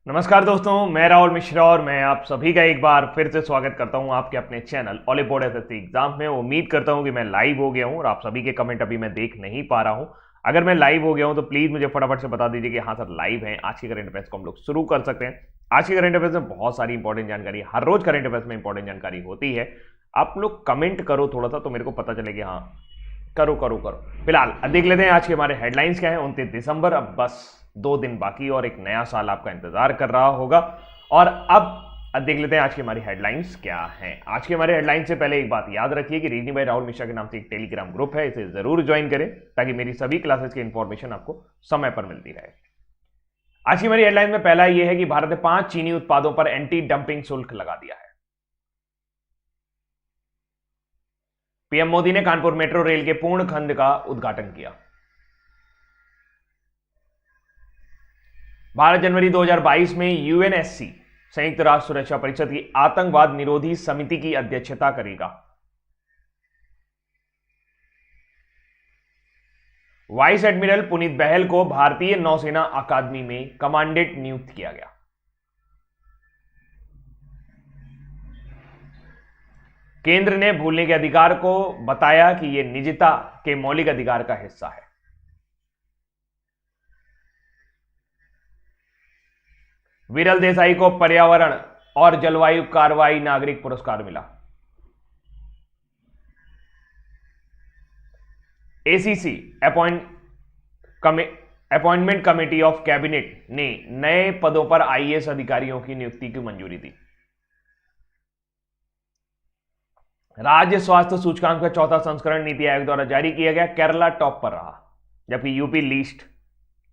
नमस्कार दोस्तों, मैं राहुल मिश्रा और मैं आप सभी का एक बार फिर से स्वागत करता हूं आपके अपने चैनल ऑलीपोड एसएससी एग्जाम में। उम्मीद करता हूं कि मैं लाइव हो गया हूं और आप सभी के कमेंट अभी मैं देख नहीं पा रहा हूं। अगर मैं लाइव हो गया हूं तो प्लीज मुझे फटाफट से बता दीजिए कि हाँ सर लाइव है। आज के करंट अफेयर्स को हम लोग शुरू कर सकते हैं। आज के करंट अफेयर्स में बहुत सारी इंपॉर्टेंट जानकारी, हर रोज करंट अफेयर्स में इंपॉर्टेंट जानकारी होती है। आप लोग कमेंट करो थोड़ा सा तो मेरे को पता चले कि हाँ करो करो करो। फिलहाल देख लेते हैं आज के हमारे हेडलाइंस क्या है। 29 दिसंबर, अब बस 2 दिन बाकी और एक नया साल आपका इंतजार कर रहा होगा। और अब देख लेते हैं आज की हमारी हेडलाइंस क्या हैं। आज के हमारे हेडलाइंस से पहले एक बात याद रखिए कि रीजनिंग बाय राहुल मिश्रा के नाम से एक टेलीग्राम ग्रुप है, इसे जरूर ज्वाइन करें ताकि मेरी सभी क्लासेस की इंफॉर्मेशन आपको समय पर मिलती रहे। आज की हमारी हेडलाइन में पहला यह है कि भारत ने 5 चीनी उत्पादों पर एंटी डंपिंग शुल्क लगा दिया है। पीएम मोदी ने कानपुर मेट्रो रेल के पूर्ण खंड का उद्घाटन किया। भारत जनवरी 2022 में यूएनएससी संयुक्त राष्ट्र सुरक्षा परिषद की आतंकवाद निरोधी समिति की अध्यक्षता करेगा। वाइस एडमिरल पुनीत बहल को भारतीय नौसेना अकादमी में कमांडेंट नियुक्त किया गया। केंद्र ने भूलने के अधिकार को बताया कि यह निजता के मौलिक अधिकार का हिस्सा है। विरल देसाई को पर्यावरण और जलवायु कार्रवाई नागरिक पुरस्कार मिला। ACC appointment committee of cabinet ने नए पदों पर आईएएस अधिकारियों की नियुक्ति की मंजूरी दी। राज्य स्वास्थ्य सूचकांक का चौथा संस्करण नीति आयोग द्वारा जारी किया गया। केरला टॉप पर रहा, जबकि यूपी लीस्ट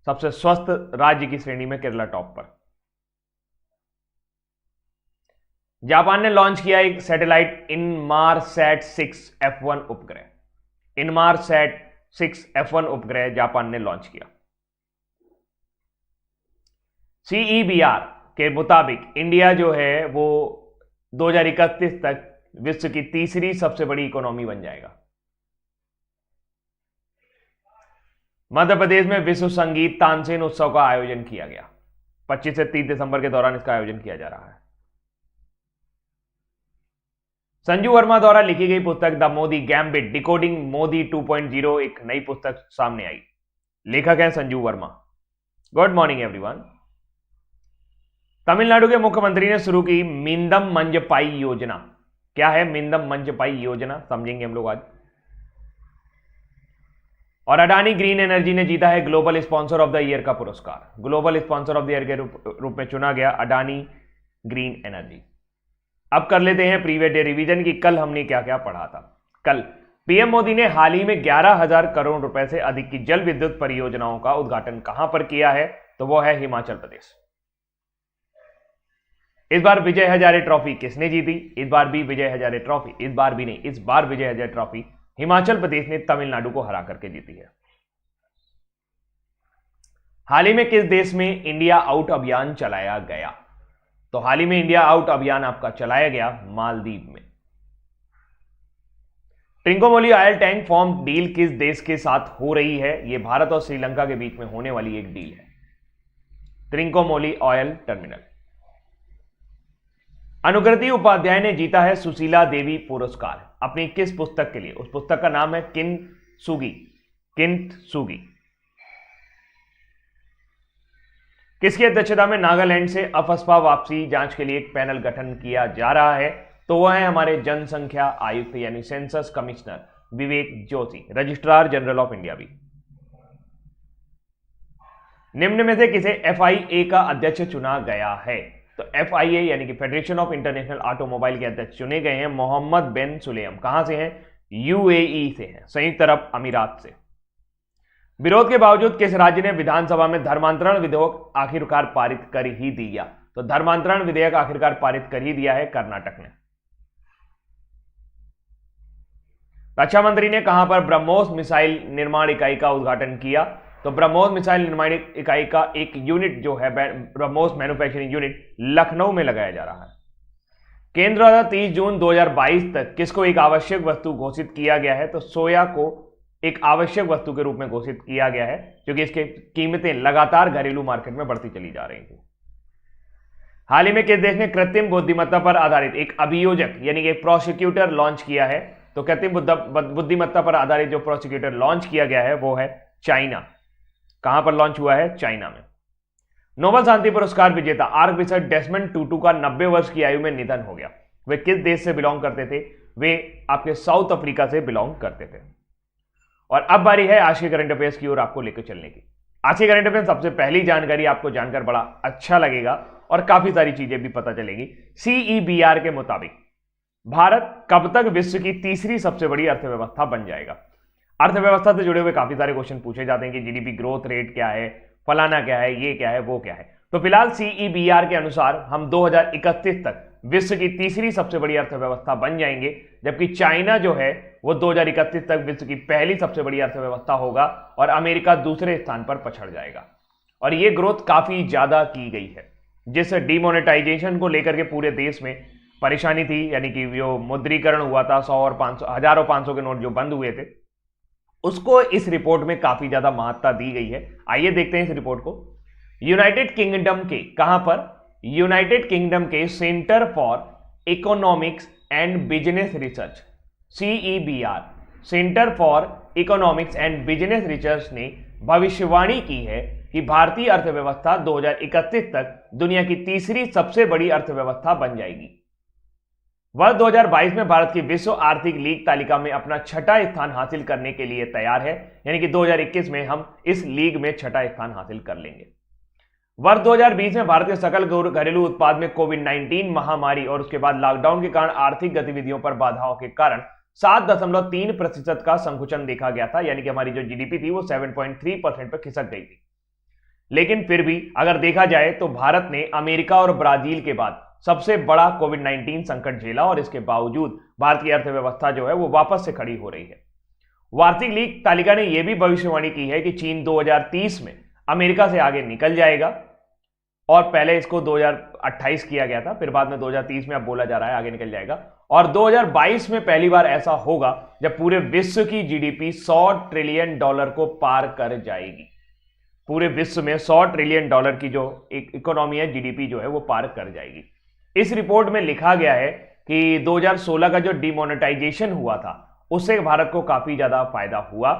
सबसे स्वस्थ राज्य की श्रेणी में केरला टॉप पर। जापान ने लॉन्च किया एक सैटेलाइट इनमारसैट 6 F1 उपग्रह। इनमारसैट 6 F1 उपग्रह जापान ने लॉन्च किया। CEBR के मुताबिक इंडिया जो है वो 2031 तक विश्व की तीसरी सबसे बड़ी इकोनॉमी बन जाएगा। मध्य प्रदेश में विश्व संगीत तानसेन उत्सव का आयोजन किया गया। 25 से 30 दिसंबर के दौरान इसका आयोजन किया जा रहा है। संजू वर्मा द्वारा लिखी गई पुस्तक the Modi gambit decoding Modi 2.0 एक नई पुस्तक सामने आई। लेखक हैं Sanju Verma. Good morning everyone. Tamil Nadu के मुख्यमंत्री ने शुरू की मिंदम मंजपाई योजना। क्या है मिंदम मंजपाई योजना, समझेंगे हम लोग आज। और अडानी ग्रीन एनर्जी ने जीता है global sponsor of the year का पुरस्कार। Global sponsor of the year के रूप में चुना गया अडानी ग्रीन एनर्जी। अब कर लेते हैं प्रीवियस डे रिवीजन की कल हमने क्या क्या पढ़ा था। कल पीएम मोदी ने हाल ही में 11,000 करोड़ रुपए से अधिक की जल विद्युत परियोजनाओं का उद्घाटन कहां पर किया है, तो वो है हिमाचल प्रदेश। इस बार विजय हजारे ट्रॉफी किसने जीती? इस बार भी विजय हजारे ट्रॉफी, इस बार भी नहीं, इस बार विजय हजारे ट्रॉफी हिमाचल प्रदेश ने तमिलनाडु को हरा करके जीती है। हाल ही में किस देश में इंडिया आउट अभियान चलाया गया? तो हाल ही में इंडिया आउट अभियान आपका चलाया गया मालदीव में। ट्रिंकोमोली ऑयल टैंक फॉर्म डील किस देश के साथ हो रही है? यह भारत और श्रीलंका के बीच में होने वाली एक डील है, ट्रिंकोमोली ऑयल टर्मिनल। अनुकृति उपाध्याय ने जीता है सुशीला देवी पुरस्कार अपनी किस पुस्तक के लिए? उस पुस्तक का नाम है किंतसुगी। किसकी अध्यक्षता में नागालैंड से अफस्पा वापसी जांच के लिए एक पैनल गठन किया जा रहा है? तो वह है हमारे जनसंख्या आयुक्त यानी census commissioner Vivek Joshi, registrar general of India भी। निम्न में से किसे FIA का अध्यक्ष चुना गया है? तो FIA यानी कि फेडरेशन ऑफ इंटरनेशनल ऑटोमोबाइल के अध्यक्ष चुने गए हैं मोहम्मद बिन सुलेम। कहां से हैं? UAE से हैं, संयुक्त अरब अमीरात से। विरोध के बावजूद किस राज्य ने विधानसभा में धर्मांतरण विधेयक आखिरकार पारित कर ही दिया? तो धर्मांतरण विधेयक आखिरकार पारित कर ही दिया है कर्नाटक ने। रक्षा मंत्री ने कहां पर ब्रह्मोस मिसाइल निर्माण इकाई का उद्घाटन किया? तो ब्रह्मोस मिसाइल निर्माण इकाई का एक यूनिट जो है ब्रह्मोस मैन्युफैक्चरिंग यूनिट लखनऊ में लगाया जा रहा है। केंद्र द्वारा 30 जून 2022 तक किसको एक आवश्यक वस्तु घोषित किया गया है? तो सोया को एक आवश्यक वस्तु के रूप में घोषित किया गया है, क्योंकि इसकी कीमतें लगातार घरेलू मार्केट में बढ़ती चली जा रही थी। हाल ही में किस देश ने कृत्रिम बुद्धिमत्ता पर आधारित एक अभियोजक यानी कि प्रोसिक्यूटर लॉन्च किया है? तो कृत्रिम बुद्धिमत्ता पर आधारित जो प्रोसिक्यूटर लॉन्च किया गया है वो है चाइना। कहां पर लॉन्च हुआ है? चाइना में। नोबेल शांति पुरस्कार विजेता आर्क बिशप डेसमंड टूटू का 90 वर्ष की आयु में निधन हो गया। वे किस देश से बिलोंग करते थे? वे आपके साउथ अफ्रीका से बिलोंग करते थे। और अब बारी है आज के करंट अफेयर्स की ओर आपको लेकर चलने की। आज के करंट अफेयर्स सबसे पहली जानकारी आपको जानकर बड़ा अच्छा लगेगा और काफी सारी चीजें भी पता चलेगी। CEBR के मुताबिक भारत कब तक विश्व की तीसरी सबसे बड़ी अर्थव्यवस्था बन जाएगा? अर्थव्यवस्था से जुड़े हुए काफी सारे क्वेश्चन पूछे जाते हैं कि जीडीपी ग्रोथ रेट क्या है, फलाना क्या है, ये क्या है, वो क्या है। तो फिलहाल CEBR के अनुसार हम 2031 तक विश्व की तीसरी सबसे बड़ी अर्थव्यवस्था बन जाएंगे, जबकि चाइना जो है वो 2031 तक विश्व की पहली सबसे बड़ी अर्थव्यवस्था होगा और अमेरिका दूसरे स्थान पर पछड़ जाएगा। और ये ग्रोथ काफी ज्यादा की गई है। जिस डिमोनेटाइजेशन को लेकर के पूरे देश में परेशानी थी, यानी कि जो मुद्रीकरण हुआ था 100 और 500, 1000 और 500 के नोट जो बंद हुए थे, उसको इस रिपोर्ट में काफी ज्यादा महत्ता दी गई है। आइए देखते हैं इस रिपोर्ट को। यूनाइटेड किंगडम के कहां पर? यूनाइटेड किंगडम के centre for economics and business research CEBR, centre for economics and business research ने भविष्यवाणी की है कि भारतीय अर्थव्यवस्था 2031 तक दुनिया की तीसरी सबसे बड़ी अर्थव्यवस्था बन जाएगी। वर्ष 2022 में भारत की विश्व आर्थिक लीग तालिका में अपना छठा स्थान हासिल करने के लिए तैयार है, यानी कि 2021 में हम इस लीग में छठा स्थान हासिल कर लेंगे। वर्ष 2020 में भारत के सकल घरेलू उत्पाद में कोविड-19 महामारी और उसके बाद लॉकडाउन के कारण आर्थिक गतिविधियों पर बाधाओं के कारण 7.3% का संकुचन देखा गया था, यानी कि हमारी जो जीडीपी थी वो 7.3% पर खिसक गई थी। लेकिन फिर भी अगर देखा जाए तो भारत ने अमेरिका और ब्राजील के बाद सबसे बड़ा कोविड-19 संकट झेला और इसके बावजूद भारत की अर्थव्यवस्था जो है वो वापस से खड़ी हो रही है। वार्षिक लीग तालिका ने यह भी भविष्यवाणी की है कि चीन 2030 में अमेरिका से आगे निकल जाएगा, और पहले इसको 2028 किया गया था, फिर बाद में 2030 में अब बोला जा रहा है आगे निकल जाएगा। और 2022 में पहली बार ऐसा होगा जब पूरे विश्व की जीडीपी $100 ट्रिलियन को पार कर जाएगी। पूरे विश्व में $100 ट्रिलियन की जो इकोनॉमी है, जीडीपी जो है वो पार कर जाएगी। इस रिपोर्ट में लिखा गया है कि 2016 का जो डिमोनेटाइजेशन हुआ था उससे भारत को काफी ज्यादा फायदा हुआ,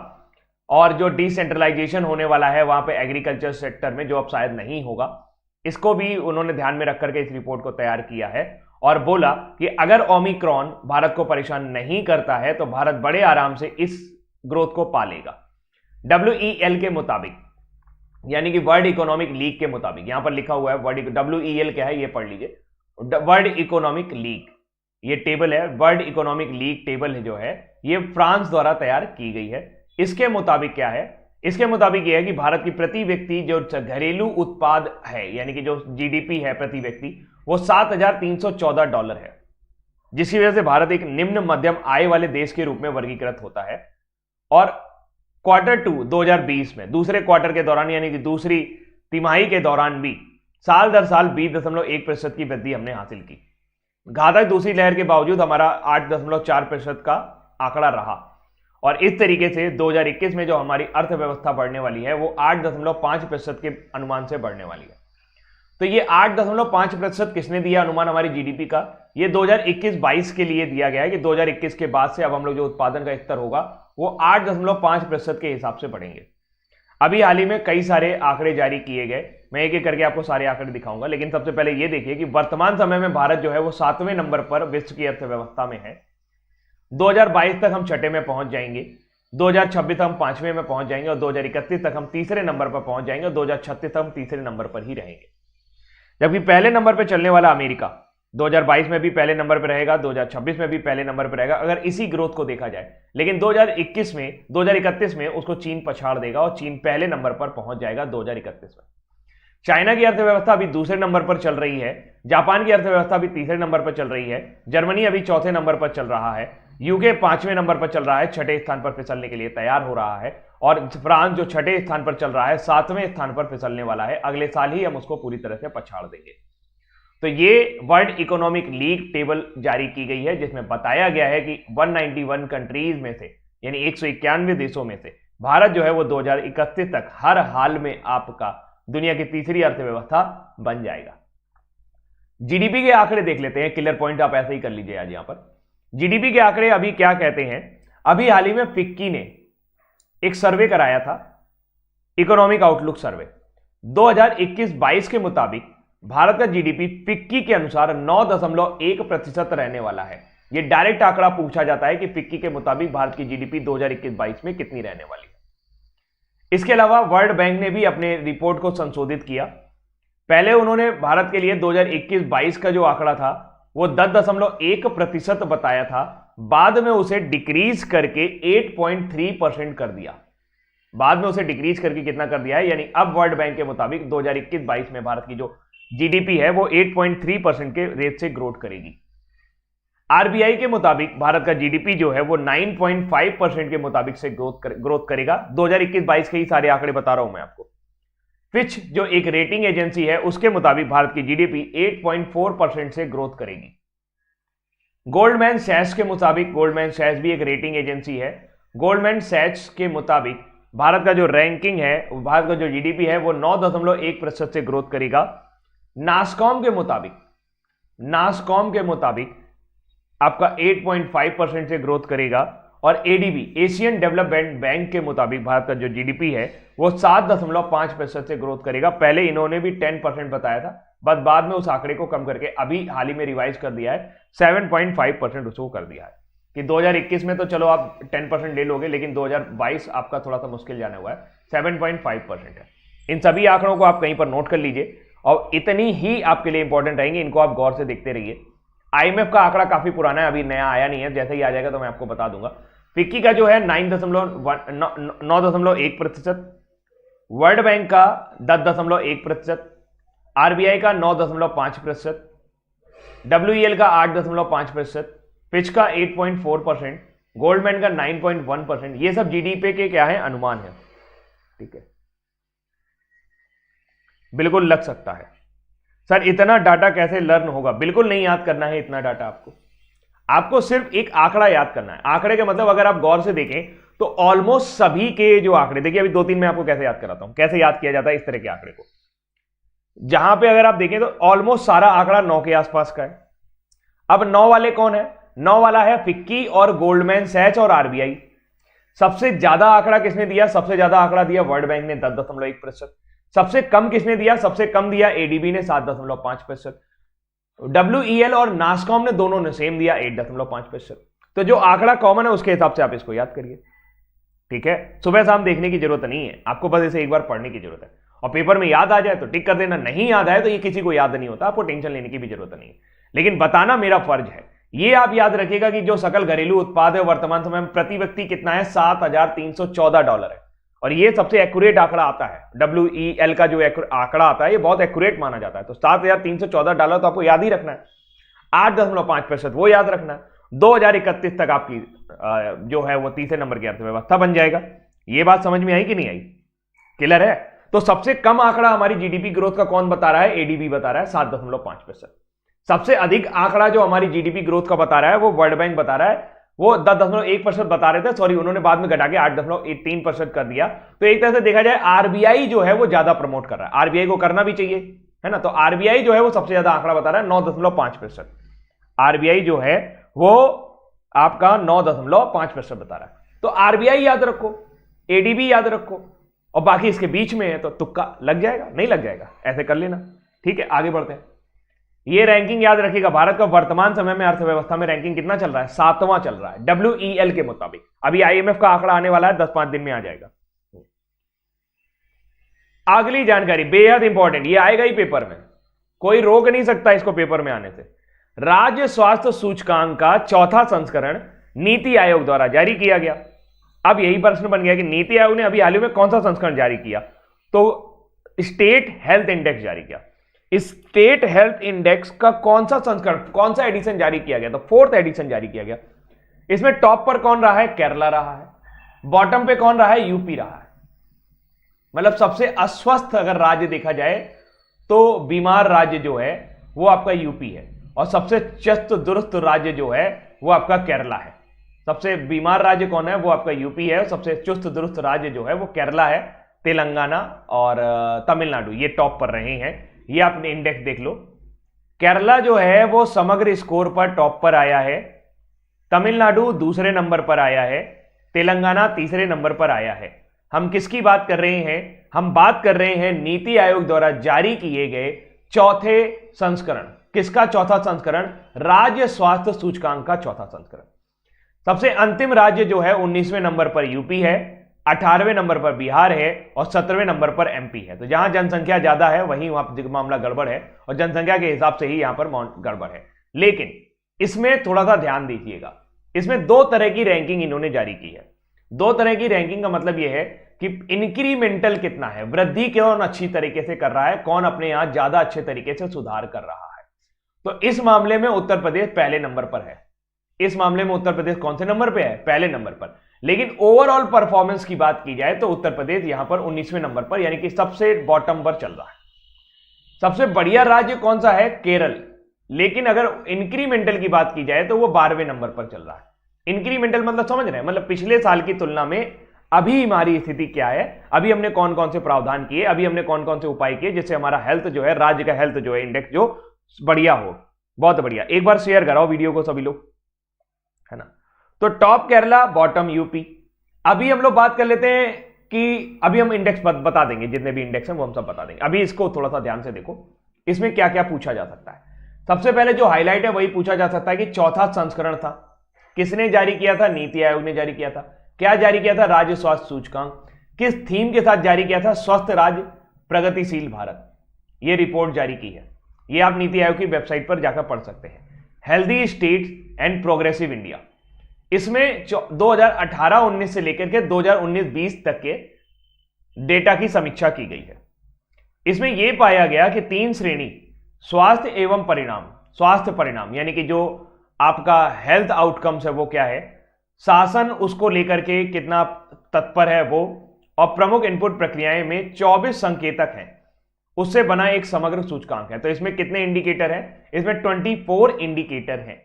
और जो डिसेंट्रलाइजेशन होने वाला है वहां पे एग्रीकल्चर सेक्टर में, जो अब शायद नहीं होगा, इसको भी उन्होंने ध्यान में रख करके इस रिपोर्ट को तैयार किया है। और बोला कि अगर ओमिक्रॉन भारत को परेशान नहीं करता है तो भारत बड़े आराम से इस ग्रोथ को पालेगा। WEL के मुताबिक, यानी कि वर्ल्ड इकोनॉमिक लीग के मुताबिक, यहां पर लिखा हुआ है WEL क्या है ये पढ़ लीजिए। वर्ल्ड इकोनॉमिक लीग, ये टेबल है, वर्ल्ड इकोनॉमिक लीग टेबल है जो है ये फ्रांस द्वारा तैयार की गई है। इसके मुताबिक क्या है? इसके मुताबिक यह है कि भारत की प्रति व्यक्ति जो घरेलू उत्पाद है, यानी कि जो जीडीपी है प्रति व्यक्ति, वो $7,314 है, जिसकी वजह से भारत एक निम्न मध्यम आय वाले देश के रूप में वर्गीकृत होता है। और Q2 2020 में दूसरे क्वार्टर के दौरान, यानी कि दूसरी तिमाही के दौरान भी साल दर साल 20.1% की वृद्धि हमने हासिल की। घातक दूसरी लहर के बावजूद हमारा 8.4% का आंकड़ा रहा, और इस तरीके से 2021 में जो हमारी अर्थव्यवस्था बढ़ने वाली है वो 8.5% के अनुमान से बढ़ने वाली है। तो ये 8.5% किसने दिया अनुमान हमारी जीडीपी का? ये 2021-22 के लिए दिया गया है कि 2021 के बाद से अब हम लोग जो उत्पादन का स्तर होगा वो 8.5% के हिसाब से बढ़ेंगे। अभी हाल ही में कई सारे आंकड़े जारी किए गए, मैं एक एक करके आपको सारे आंकड़े दिखाऊंगा, लेकिन सबसे पहले ये देखिए कि वर्तमान समय में भारत जो है वो 7वें नंबर पर विश्व की अर्थव्यवस्था में है। 2022 तक हम छठे में पहुंच जाएंगे, 2026 तक हम 5वें में पहुंच जाएंगे, और 2031 तक हम तीसरे नंबर पर पहुंच जाएंगे, और 2036 तक हम तीसरे नंबर पर ही रहेंगे। जबकि पहले नंबर पर चलने वाला अमेरिका 2022 में भी पहले नंबर पर रहेगा, 2026 में भी पहले नंबर पर रहेगा अगर इसी ग्रोथ को देखा जाए। लेकिन 2031 में उसको चीन पछाड़ देगा और चीन पहले नंबर पर पहुंच जाएगा 2031 में। चाइना की अर्थव्यवस्था अभी दूसरे नंबर पर चल रही है, जापान की अर्थव्यवस्था अभी तीसरे नंबर पर चल रही है, जर्मनी अभी चौथे नंबर पर चल रहा है, यूके 5वें नंबर पर चल रहा है, छठे स्थान पर फिसलने के लिए तैयार हो रहा है, और फ्रांस जो छठे स्थान पर चल रहा है 7वें स्थान पर फिसलने वाला है। अगले साल ही हम उसको पूरी तरह से पछाड़ देंगे। तो ये वर्ल्ड इकोनॉमिक लीग टेबल जारी की गई है, जिसमें बताया गया है कि 191 कंट्रीज में से, यानी 191 देशों में से भारत जो है वो 2031 तक हर हाल में आपका दुनिया की तीसरी अर्थव्यवस्था बन जाएगा। जीडीपी के आंकड़े देख लेते हैं, क्लियर पॉइंट आप ऐसे ही कर लीजिए आज यहां पर। जीडीपी के आंकड़े अभी क्या कहते हैं, अभी हाल ही में फिक्की ने एक सर्वे कराया था, इकोनॉमिक आउटलुक सर्वे 2021-22 के मुताबिक भारत का जीडीपी फिक्की के अनुसार 9.1% रहने वाला है। यह डायरेक्ट आंकड़ा पूछा जाता है कि फिक्की के मुताबिक भारत की जीडीपी 2021-22 में कितनी रहने वाली है। इसके अलावा वर्ल्ड बैंक ने भी अपने रिपोर्ट को संशोधित किया। पहले उन्होंने भारत के लिए 2021-22 का जो आंकड़ा था वो 10.1% बताया था, बाद में उसे डिक्रीज करके 8.3% कर दिया। बाद में उसे डिक्रीज करके कितना कर दिया है, यानी अब वर्ल्ड बैंक के मुताबिक 2021-22 में भारत की जो जीडीपी है वो 8.3% के रेट से ग्रोथ करेगी। आरबीआई के मुताबिक भारत का जीडीपी जो है वो 9.5% के मुताबिक से ग्रोथ करेगा। 2021-22 के ही सारे आंकड़े बता रहा हूं मैं आपको। फिच जो एक रेटिंग एजेंसी है उसके मुताबिक भारत की जीडीपी 8.4% से ग्रोथ करेगी। गोल्डमैन सैच्स के मुताबिक, गोल्डमैन सैच्स भी एक रेटिंग एजेंसी है, गोल्डमैन सैच्स के मुताबिक भारत का जो रैंकिंग है, भारत का जो जीडीपी है वो 9.1% से ग्रोथ करेगा। नासकॉम के मुताबिक आपका 8.5% से ग्रोथ करेगा। और एडीबी, एशियन डेवलपमेंट बैंक के मुताबिक भारत का जो जीडीपी है वो 7.5% से ग्रोथ करेगा। पहले इन्होंने भी 10% बताया था, बट बाद में उस आंकड़े को कम करके अभी हाल ही में रिवाइज कर दिया है, 7.5% उसको कर दिया है कि 2021 में तो चलो आप 10% ले लोगे, लेकिन 2022 आपका थोड़ा सा मुश्किल जाने हुआ है, 7.5% है। इन सभी आंकड़ों को आप कहीं पर नोट कर लीजिए और इतनी ही आपके लिए इंपॉर्टेंट रहेंगे, इनको आप गौर से देखते रहिए। आईएमएफ का आंकड़ा काफी पुराना है, अभी नया आया नहीं है, जैसे ही आ जाएगा तो मैं आपको बता दूंगा। फिक्की का जो है 9.1%, वर्ल्ड बैंक का 10.1%, आरबीआई का 9.5%, डब्ल्यूईएल का 8.5%, फिच का 8.4%, गोल्डमैन का 9.1%। ये सब जीडीपी के क्या है, अनुमान है। ठीक है, बिल्कुल लग सकता है सर इतना डाटा कैसे लर्न होगा, बिल्कुल नहीं याद करना है इतना डाटा। आपको सिर्फ एक आंकड़ा याद करना है। आंकड़े का मतलब अगर आप गौर से देखें तो ऑलमोस्ट सभी के जो आंकड़े, देखिए अभी 2-3 मैं आपको कैसे याद कराता हूं, कैसे याद किया जाता है इस तरह के आंकड़े को। जहां पे अगर आप देखें तो ऑलमोस्ट सारा आंकड़ा 9 के आसपास का है। अब 9 वाले कौन है, 9 वाला है फिक्की और गोल्डमैन सैच और आरबीआई। सबसे ज्यादा आंकड़ा किसने दिया, सबसे ज्यादा आंकड़ा दिया वर्ल्ड बैंक ने 10.1%। सबसे कम किसने दिया, सबसे कम दिया एडीबी ने 7.5%। डब्ल्यूईएल और नासकॉम ने दोनों ने सेम दिया 8.5%। तो जो आंकड़ा कॉमन है उसके हिसाब से आप इसको याद करिए। ठीक है, सुबह शाम देखने की जरूरत नहीं है, आपको बस इसे एक बार पढ़ने की जरूरत है और पेपर में याद आ जाए तो टिक कर देना, नहीं याद आए तो ये किसी को याद नहीं होता, आपको टेंशन लेने की भी जरूरत नहीं है, लेकिन बताना मेरा फर्ज है। ये आप याद रखिएगा कि जो सकल घरेलू उत्पाद है वर्तमान समय में प्रति व्यक्ति कितना है, $7,314 है। और ये सबसे एक्यूरेट आंकड़ा आता है, डब्ल्यूईएल का जो आंकड़ा आता है ये बहुत एक्यूरेट माना जाता है। तो $7,314 तो आपको याद ही रखना है, 8.5% वो याद रखना है। 2031 तक आपकी जो है वो तीसरे नंबर की अर्थव्यवस्था बन जाएगा। ये बात समझ में आई कि नहीं आई, क्लियर है? तो सबसे कम आंकड़ा हमारी जीडीपी ग्रोथ का कौन बता रहा है, एडीबी बता रहा है 7.5%। सबसे अधिक आंकड़ा जो हमारी जीडीपी ग्रोथ का बता रहा है वो वर्ल्ड बैंक बता रहा है, वो 10.1% बता रहे थे, सॉरी उन्होंने बाद में घटा के 8.3% कर दिया। तो एक तरह से देखा जाए आरबीआई जो है वो ज्यादा प्रमोट कर रहा है, आरबीआई को करना भी चाहिए, है ना। तो आरबीआई जो है वो सबसे ज्यादा आंकड़ा बता रहा है 9.5%। आरबीआई जो है वो आपका 9.5% बता रहा है। तो आरबीआई याद रखो, एडीबी याद रखो, और बाकी इसके बीच में है तो तुक्का लग जाएगा, नहीं लग जाएगा, ऐसे कर लेना। ठीक है, आगे बढ़ते हैं। ये रैंकिंग याद रखिएगा, भारत का वर्तमान समय में अर्थव्यवस्था में रैंकिंग कितना चल रहा है, 7वां चल रहा है डब्ल्यूईएल के मुताबिक। अभी आईएमएफ का आंकड़ा आने वाला है, 10-5 दिन में आ जाएगा। अगली जानकारी बेहद इंपॉर्टेंट, ये आएगा ही पेपर में, कोई रोक नहीं सकता इसको पेपर में आने से। राज्य स्वास्थ्य सूचकांक का 4था संस्करण नीति आयोग द्वारा जारी किया गया। अब यही प्रश्न बन गया कि नीति आयोग ने अभी हाल ही में कौन सा संस्करण जारी किया, तो स्टेट हेल्थ इंडेक्स जारी किया। स्टेट हेल्थ इंडेक्स का कौन सा संस्करण, कौन सा एडिशन जारी किया गया, तो 4th एडिशन जारी किया गया। इसमें टॉप पर कौन रहा है, केरला रहा है, बॉटम पे कौन रहा है, यूपी रहा है। मतलब सबसे अस्वस्थ अगर राज्य देखा जाए तो बीमार राज्य जो है वो आपका यूपी है, और सबसे चुस्त दुरुस्त राज्य जो है वो आपका केरला है। सबसे बीमार राज्य कौन है, वो आपका यूपी है, और सबसे चुस्त दुरुस्त राज्य जो है वो केरला है, तेलंगाना और तमिलनाडु ये टॉप पर रहे हैं। ये आपने इंडेक्स देख लो, केरला जो है वो समग्र स्कोर पर टॉप पर आया है, तमिलनाडु दूसरे नंबर पर आया है, तेलंगाना तीसरे नंबर पर आया है। हम किसकी बात कर रहे हैं? हम बात कर रहे हैं नीति आयोग द्वारा जारी किए गए चौथे संस्करण। किसका चौथा संस्करण? राज्य स्वास्थ्य सूचकांक का चौथा संस्करण। सबसे अंतिम राज्य जो है 19वें नंबर पर यूपी है, 18वें नंबर पर बिहार है और 17वें नंबर पर एमपी है। तो जहां जनसंख्या ज्यादा है वहीं वहां मामला गड़बड़ है और जनसंख्या के हिसाब से ही यहां पर गड़बड़ है। लेकिन इसमें थोड़ा सा ध्यान दीजिएगा, इसमें दो तरह की रैंकिंग इन्होंने जारी की है। दो तरह की रैंकिंग का मतलब यह है कि इंक्रीमेंटल कितना है, वृद्धि कौन अच्छी तरीके से कर रहा है, कौन अपने यहां ज्यादा अच्छे तरीके से सुधार कर रहा है। तो इस मामले में उत्तर प्रदेश पहले नंबर पर है। इस मामले में उत्तर प्रदेश कौन से नंबर पे है? पहले नंबर पर। लेकिन ओवरऑल परफॉर्मेंस की बात की जाए तो उत्तर प्रदेश यहां पर 19वें नंबर पर, यानी कि सबसे बॉटम पर चल रहा है। सबसे बढ़िया राज्य कौन सा है? केरल। लेकिन अगर इंक्रीमेंटल की बात की जाए तो वो 12वें नंबर पर चल रहा है। इंक्रीमेंटल मतलब समझ रहे हैं, मतलब पिछले साल की तुलना में अभी हमारी स्थिति क्या है, अभी हमने कौन कौन से प्रावधान किए, अभी हमने कौन कौन से उपाय किए जिससे हमारा हेल्थ जो है, राज्य का हेल्थ जो है इंडेक्स जो बढ़िया हो। बहुत बढ़िया, एक बार शेयर कराओ वीडियो को सभी लोग, है ना। तो टॉप केरला, बॉटम यूपी। अभी हम लोग बात कर लेते हैं कि अभी हम इंडेक्स बता देंगे, जितने भी इंडेक्स हैं वो हम सब बता देंगे। अभी इसको थोड़ा सा ध्यान से देखो, इसमें क्या क्या पूछा जा सकता है। सबसे पहले जो हाईलाइट है वही पूछा जा सकता है कि चौथा संस्करण था, किसने जारी किया था? नीति आयोग ने जारी किया था। क्या जारी किया था? राज्य स्वास्थ्य सूचकांक। किस थीम के साथ जारी किया था? स्वस्थ राज्य, प्रगतिशील भारत। यह रिपोर्ट जारी की है, यह आप नीति आयोग की वेबसाइट पर जाकर पढ़ सकते हैं। Healthy states and progressive India, इसमें 2018-19 से लेकर के 2019-20 तक के डेटा की समीक्षा की गई है। इसमें यह पाया गया कि 3 श्रेणी, स्वास्थ्य एवं परिणाम, स्वास्थ्य परिणाम यानी कि जो आपका हेल्थ आउटकम्स है वो क्या है, शासन उसको लेकर के कितना तत्पर है वो, और प्रमुख इनपुट प्रक्रियाएं में 24 संकेतक हैं, उससे बना एक समग्र सूचकांक है। तो इसमें कितने इंडिकेटर हैं? इसमें 24 इंडिकेटर हैं।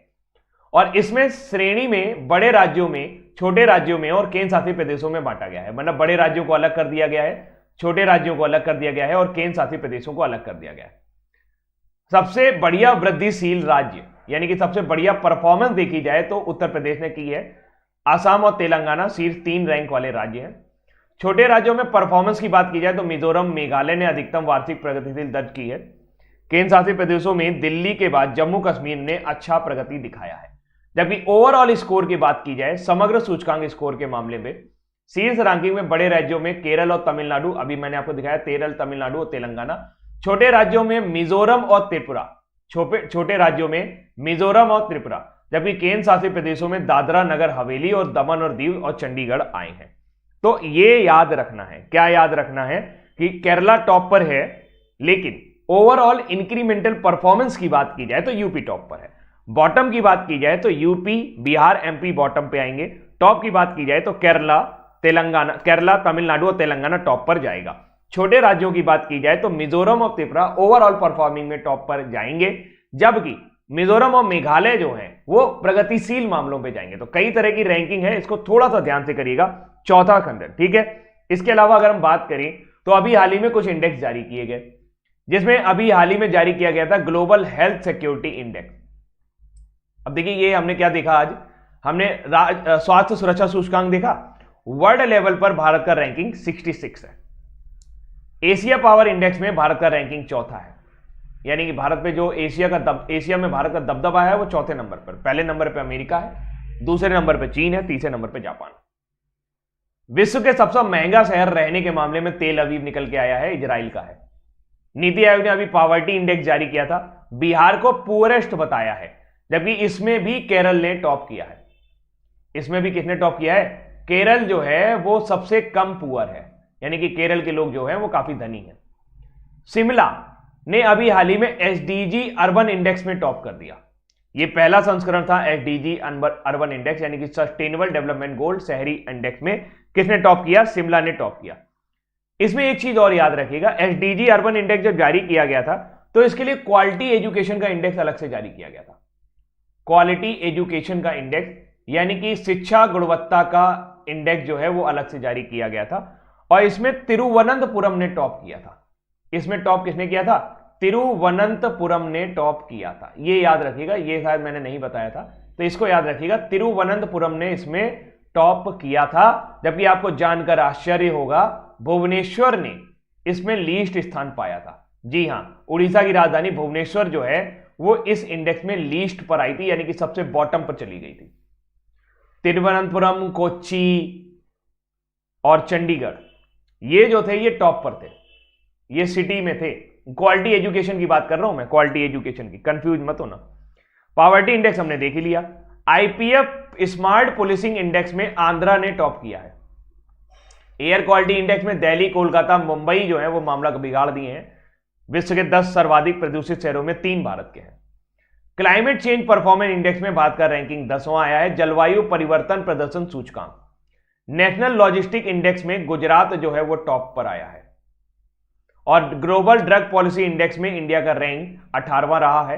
और इसमें श्रेणी में बड़े राज्यों में, छोटे राज्यों में और केंद्र शासित प्रदेशों में बांटा गया है। मतलब बड़े राज्यों को अलग कर दिया गया है, छोटे राज्यों को अलग कर दिया गया है और केंद्र शासित प्रदेशों को अलग कर दिया गया है। सबसे बढ़िया वृद्धिशील राज्य यानी कि सबसे बढ़िया परफॉर्मेंस देखी जाए तो उत्तर प्रदेश ने की है। आसाम और तेलंगाना शीर्ष 3 रैंक वाले राज्य हैं। छोटे राज्यों में परफॉर्मेंस की बात की जाए तो मिजोरम, मेघालय ने अधिकतम वार्षिक प्रगतिशील दर्ज की है। केंद्र शासित प्रदेशों में दिल्ली के बाद जम्मू कश्मीर ने अच्छा प्रगति दिखाया है। जबकि ओवरऑल स्कोर की बात की जाए, समग्र सूचकांक स्कोर के मामले में शीर्ष रैंकिंग में बड़े राज्यों में केरल और तमिलनाडु, अभी मैंने आपको दिखाया केरल, तमिलनाडु और तेलंगाना। छोटे राज्यों में मिजोरम और त्रिपुरा, छोटे राज्यों में मिजोरम और त्रिपुरा, जबकि केंद्र शासित प्रदेशों में दादरा नगर हवेली और दमन और दीव और चंडीगढ़ आए हैं। तो ये याद रखना है, क्या याद रखना है कि केरला टॉप पर है, लेकिन ओवरऑल इंक्रीमेंटल परफॉर्मेंस की बात की जाए तो यूपी टॉप पर है। बॉटम की बात की जाए तो यूपी, बिहार, एमपी बॉटम पे आएंगे। टॉप की बात की जाए तो केरला, तमिलनाडु और तेलंगाना टॉप पर जाएगा। छोटे राज्यों की बात की जाए तो मिजोरम और त्रिपुरा ओवरऑल परफॉर्मिंग में टॉप पर जाएंगे, जबकि मिजोरम और मेघालय जो हैं वो प्रगतिशील मामलों पे जाएंगे। तो कई तरह की रैंकिंग है, इसको थोड़ा सा ध्यान से करिएगा। चौथा खंड, ठीक है। इसके अलावा अगर हम बात करें तो अभी हाल ही में कुछ इंडेक्स जारी किए गए, जिसमें अभी हाल ही में जारी किया गया था ग्लोबल हेल्थ सिक्योरिटी इंडेक्स। अब देखिए ये हमने क्या देखा, आज हमने स्वास्थ्य सुरक्षा सूचकांक देखा। वर्ल्ड लेवल पर भारत का रैंकिंग 66 है। एशिया पावर इंडेक्स में भारत का रैंकिंग चौथा है, यानी कि भारत पे जो एशिया में भारत का दबदबा है वो चौथे नंबर पर। पहले नंबर पे अमेरिका है, दूसरे नंबर पे चीन है, तीसरे नंबर पे जापान। विश्व के सबसे महंगा शहर रहने के मामले में तेल अवीव निकल के आया है, इजराइल का है। नीति आयोग ने अभी पॉवर्टी इंडेक्स जारी किया था, बिहार को पुअरेस्ट बताया है, जबकि इसमें भी केरल ने टॉप किया है। इसमें भी किसने टॉप किया है? केरल जो है वो सबसे कम पुअर है, यानी कि केरल के लोग जो हैं वो काफी धनी हैं। शिमला ने अभी हाल ही में एसडीजी अर्बन इंडेक्स में टॉप कर दिया। ये पहला संस्करण था एसडीजी अर्बन इंडेक्स, यानी कि सस्टेनेबल डेवलपमेंट गोल शहरी इंडेक्स में किसने टॉप किया? शिमला ने टॉप किया। इसमें एक चीज और याद रखिएगा, एसडीजी अर्बन इंडेक्स जब जारी किया गया था तो इसके लिए क्वालिटी एजुकेशन का इंडेक्स अलग से जारी किया गया था। क्वालिटी एजुकेशन का इंडेक्स यानी कि शिक्षा गुणवत्ता का इंडेक्स जो है वो अलग से जारी किया गया था, और इसमें तिरुवनंतपुरम ने टॉप किया था। इसमें टॉप किसने किया था? तिरुवनंतपुरम ने टॉप किया था, ये याद रखिएगा, ये शायद मैंने नहीं बताया था, तो इसको याद रखिएगा, तिरुवनंतपुरम ने इसमें टॉप किया था। जबकि आपको जानकर आश्चर्य होगा, भुवनेश्वर ने इसमें लीस्ट स्थान पाया था। जी हां, उड़ीसा की राजधानी भुवनेश्वर जो है वो इस इंडेक्स में लीस्ट पर आई थी, यानी कि सबसे बॉटम पर चली गई थी। तिरुवनंतपुरम, कोच्चि और चंडीगढ़ ये जो थे ये टॉप पर थे, ये सिटी में थे। क्वालिटी एजुकेशन की बात कर रहा हूं मैं, क्वालिटी एजुकेशन की, कंफ्यूज मत होना। पॉवर्टी इंडेक्स हमने देख ही लिया। आईपीएफ स्मार्ट पुलिसिंग इंडेक्स में आंध्रा ने टॉप किया है। एयर क्वालिटी इंडेक्स में दिल्ली, कोलकाता, मुंबई जो है वो मामला को बिगाड़ दिए हैं। विश्व के 10 सर्वाधिक प्रदूषित शहरों में 3 भारत के हैं। क्लाइमेट चेंज परफॉर्मेंस इंडेक्स में भारत का रैंकिंग 10वां आया है। जलवायु परिवर्तन प्रदर्शन सूचकांक नेशनल लॉजिस्टिक इंडेक्स में गुजरात जो है वो टॉप पर आया है। और ग्लोबल ड्रग पॉलिसी इंडेक्स में इंडिया का रैंक 18वां रहा है।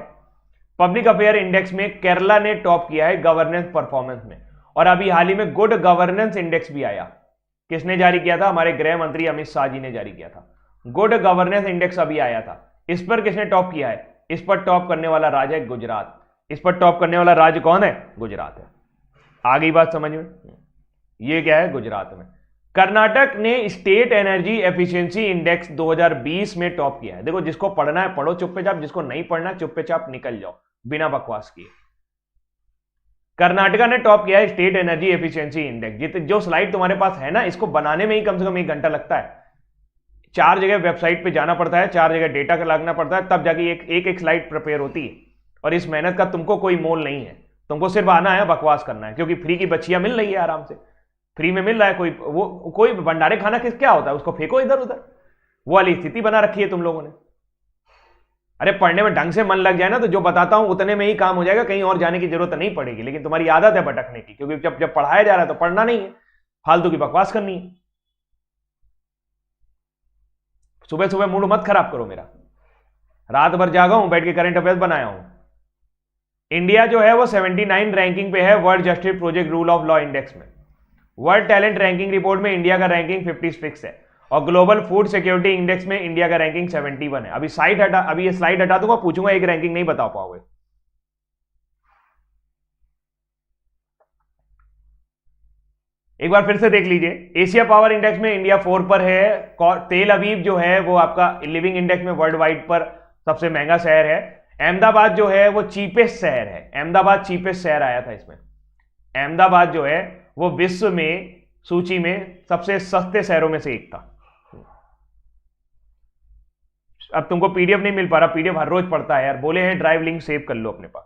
पब्लिक अफेयर इंडेक्स में केरला ने टॉप किया है गवर्नेंस परफॉर्मेंस में। और अभी हाल ही में गुड गवर्नेंस इंडेक्स भी आया। किसने जारी किया था? हमारे गृह मंत्री अमित शाह जी ने जारी किया था। गुड गवर्नेंस इंडेक्स अभी आया था। इस पर किसने टॉप किया है? इस पर टॉप करने वाला राज्य है गुजरात। इस पर टॉप करने वाला राज्य कौन है? गुजरात है। आ गई बात समझ में? ये क्या है? गुजरात में। कर्नाटक ने स्टेट एनर्जी एफिशिएंसी इंडेक्स 2020 में टॉप किया है। देखो, जिसको पढ़ना है पढ़ो चुपचाप, जिसको नहीं पढ़ना चुपचाप निकल जाओ बिना बकवास किए। कर्नाटका ने टॉप किया है स्टेट एनर्जी एफिशिएंसी इंडेक्स। जो स्लाइड तुम्हारे पास है ना, इसको बनाने में ही कम से कम 1 घंटा लगता है। 4 जगह वेबसाइट पे जाना पड़ता है, 4 जगह डेटा का लगना पड़ता है, तब जाके एक प्रोजेक्ट प्रिपेयर होती है। और इस मेहनत का तुमको कोई मोल नहीं है, तुमको सिर्फ आना है, बकवास करना है, क्योंकि फ्री की बच्चियां मिल रही है, आराम से फ्री में मिल रहा है। कोई भंडारे खाना क्या होता है, उसको फेंको इधर उधर, वो वाली स्थिति बना रखी है तुम लोगों ने। अरे पढ़ने में ढंग से मन लग जाए ना, तो जो बताता हूं उतने में ही काम हो जाएगा, कहीं और जाने की जरूरत नहीं पड़ेगी। लेकिन तुम्हारी आदत है भटकने की, क्योंकि जब पढ़ाया जा रहा है तो पढ़ना नहीं है, फालतू की बकवास करनी है। सुबह सुबह मूड मत खराब करो मेरा। रात भर जागा हूं, बैठ के करंट अफेयर्स बनाया हूं। इंडिया जो है वो 79 रैंकिंग पे है world justice project rule of law index में। वर्ल्ड टैलेंट रैंकिंग रिपोर्ट में इंडिया का रैंकिंग 56 है। और ग्लोबल फूड सिक्योरिटी इंडेक्स में इंडिया का रैंकिंग 71 है। अभी ये स्लाइड हटा दूंगा, पूछूंगा एक रैंकिंग नहीं बता पाओगे। एक बार फिर से देख लीजिए। एशिया पावर इंडेक्स में इंडिया 4 पर है। तेल अवीव जो है वो आपका लिविंग इंडेक्स में वर्ल्ड वाइड पर सबसे महंगा शहर है। अहमदाबाद जो है वो चीपेस्ट शहर है। अहमदाबाद चीपेस्ट शहर आया था इसमें। अहमदाबाद जो है वो विश्व में सूची में सबसे सस्ते शहरों में से एक था। अब तुमको पीडीएफ नहीं मिल पा रहा, पीडीएफ हर रोज पढ़ता है यार, बोले हैं ड्राइव लिंक सेव कर लो अपने पास।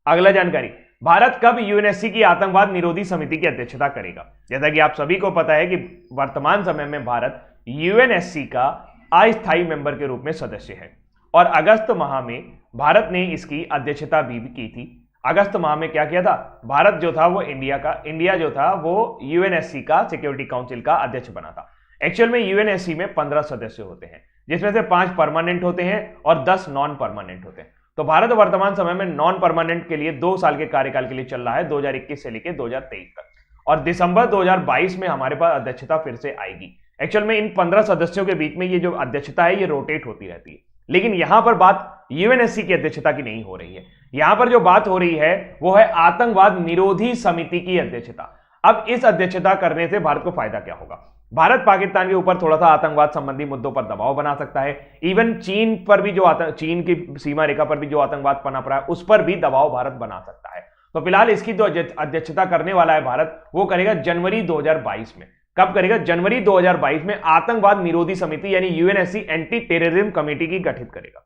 अगला जानकारी, भारत कब यूएनएससी की आतंकवाद निरोधी समिति की अध्यक्षता करेगा? जैसा कि आप सभी को पता है कि वर्तमान समय में भारत यूएनएससी का अस्थायी मेंबर के रूप में सदस्य है। और अगस्त माह में भारत ने इसकी अध्यक्षता भी की थी। अगस्त माह में क्या किया था? भारत जो था वो इंडिया जो था वो यूएनएससी का सिक्योरिटी काउंसिल का अध्यक्ष बना था। एक्चुअल में यूएनएससी में 15 सदस्य होते हैं, जिसमें से 5 परमानेंट होते हैं और 10 नॉन परमानेंट होते हैं। तो भारत वर्तमान समय में नॉन परमानेंट के लिए 2 साल के कार्यकाल के लिए चल रहा है, 2021 से लेकर 2023 तक। और दिसंबर 2022 में हमारे पास अध्यक्षता फिर से आएगी। एक्चुअल में इन 15 सदस्यों के बीच में ये जो अध्यक्षता है ये रोटेट होती रहती है। लेकिन यहां पर बात यूएनएससी की अध्यक्षता की नहीं हो रही है। यहां पर जो बात हो रही है वो है आतंकवाद निरोधी समिति की अध्यक्षता। अब इस अध्यक्षता करने से भारत को फायदा क्या होगा? भारत पाकिस्तान के ऊपर थोड़ा सा आतंकवाद संबंधी मुद्दों पर दबाव बना सकता है। इवन चीन पर भी चीन की सीमा रेखा पर भी जो आतंकवाद पनप रहा है उस पर भी दबाव भारत बना सकता है। तो फिलहाल इसकी जो अध्यक्षता करने वाला है भारत, वो करेगा जनवरी 2022 में। कब करेगा? जनवरी 2022 में आतंकवाद निरोधी समिति यानी यूएनएससी एंटी टेररिज्म कमेटी की गठित करेगा।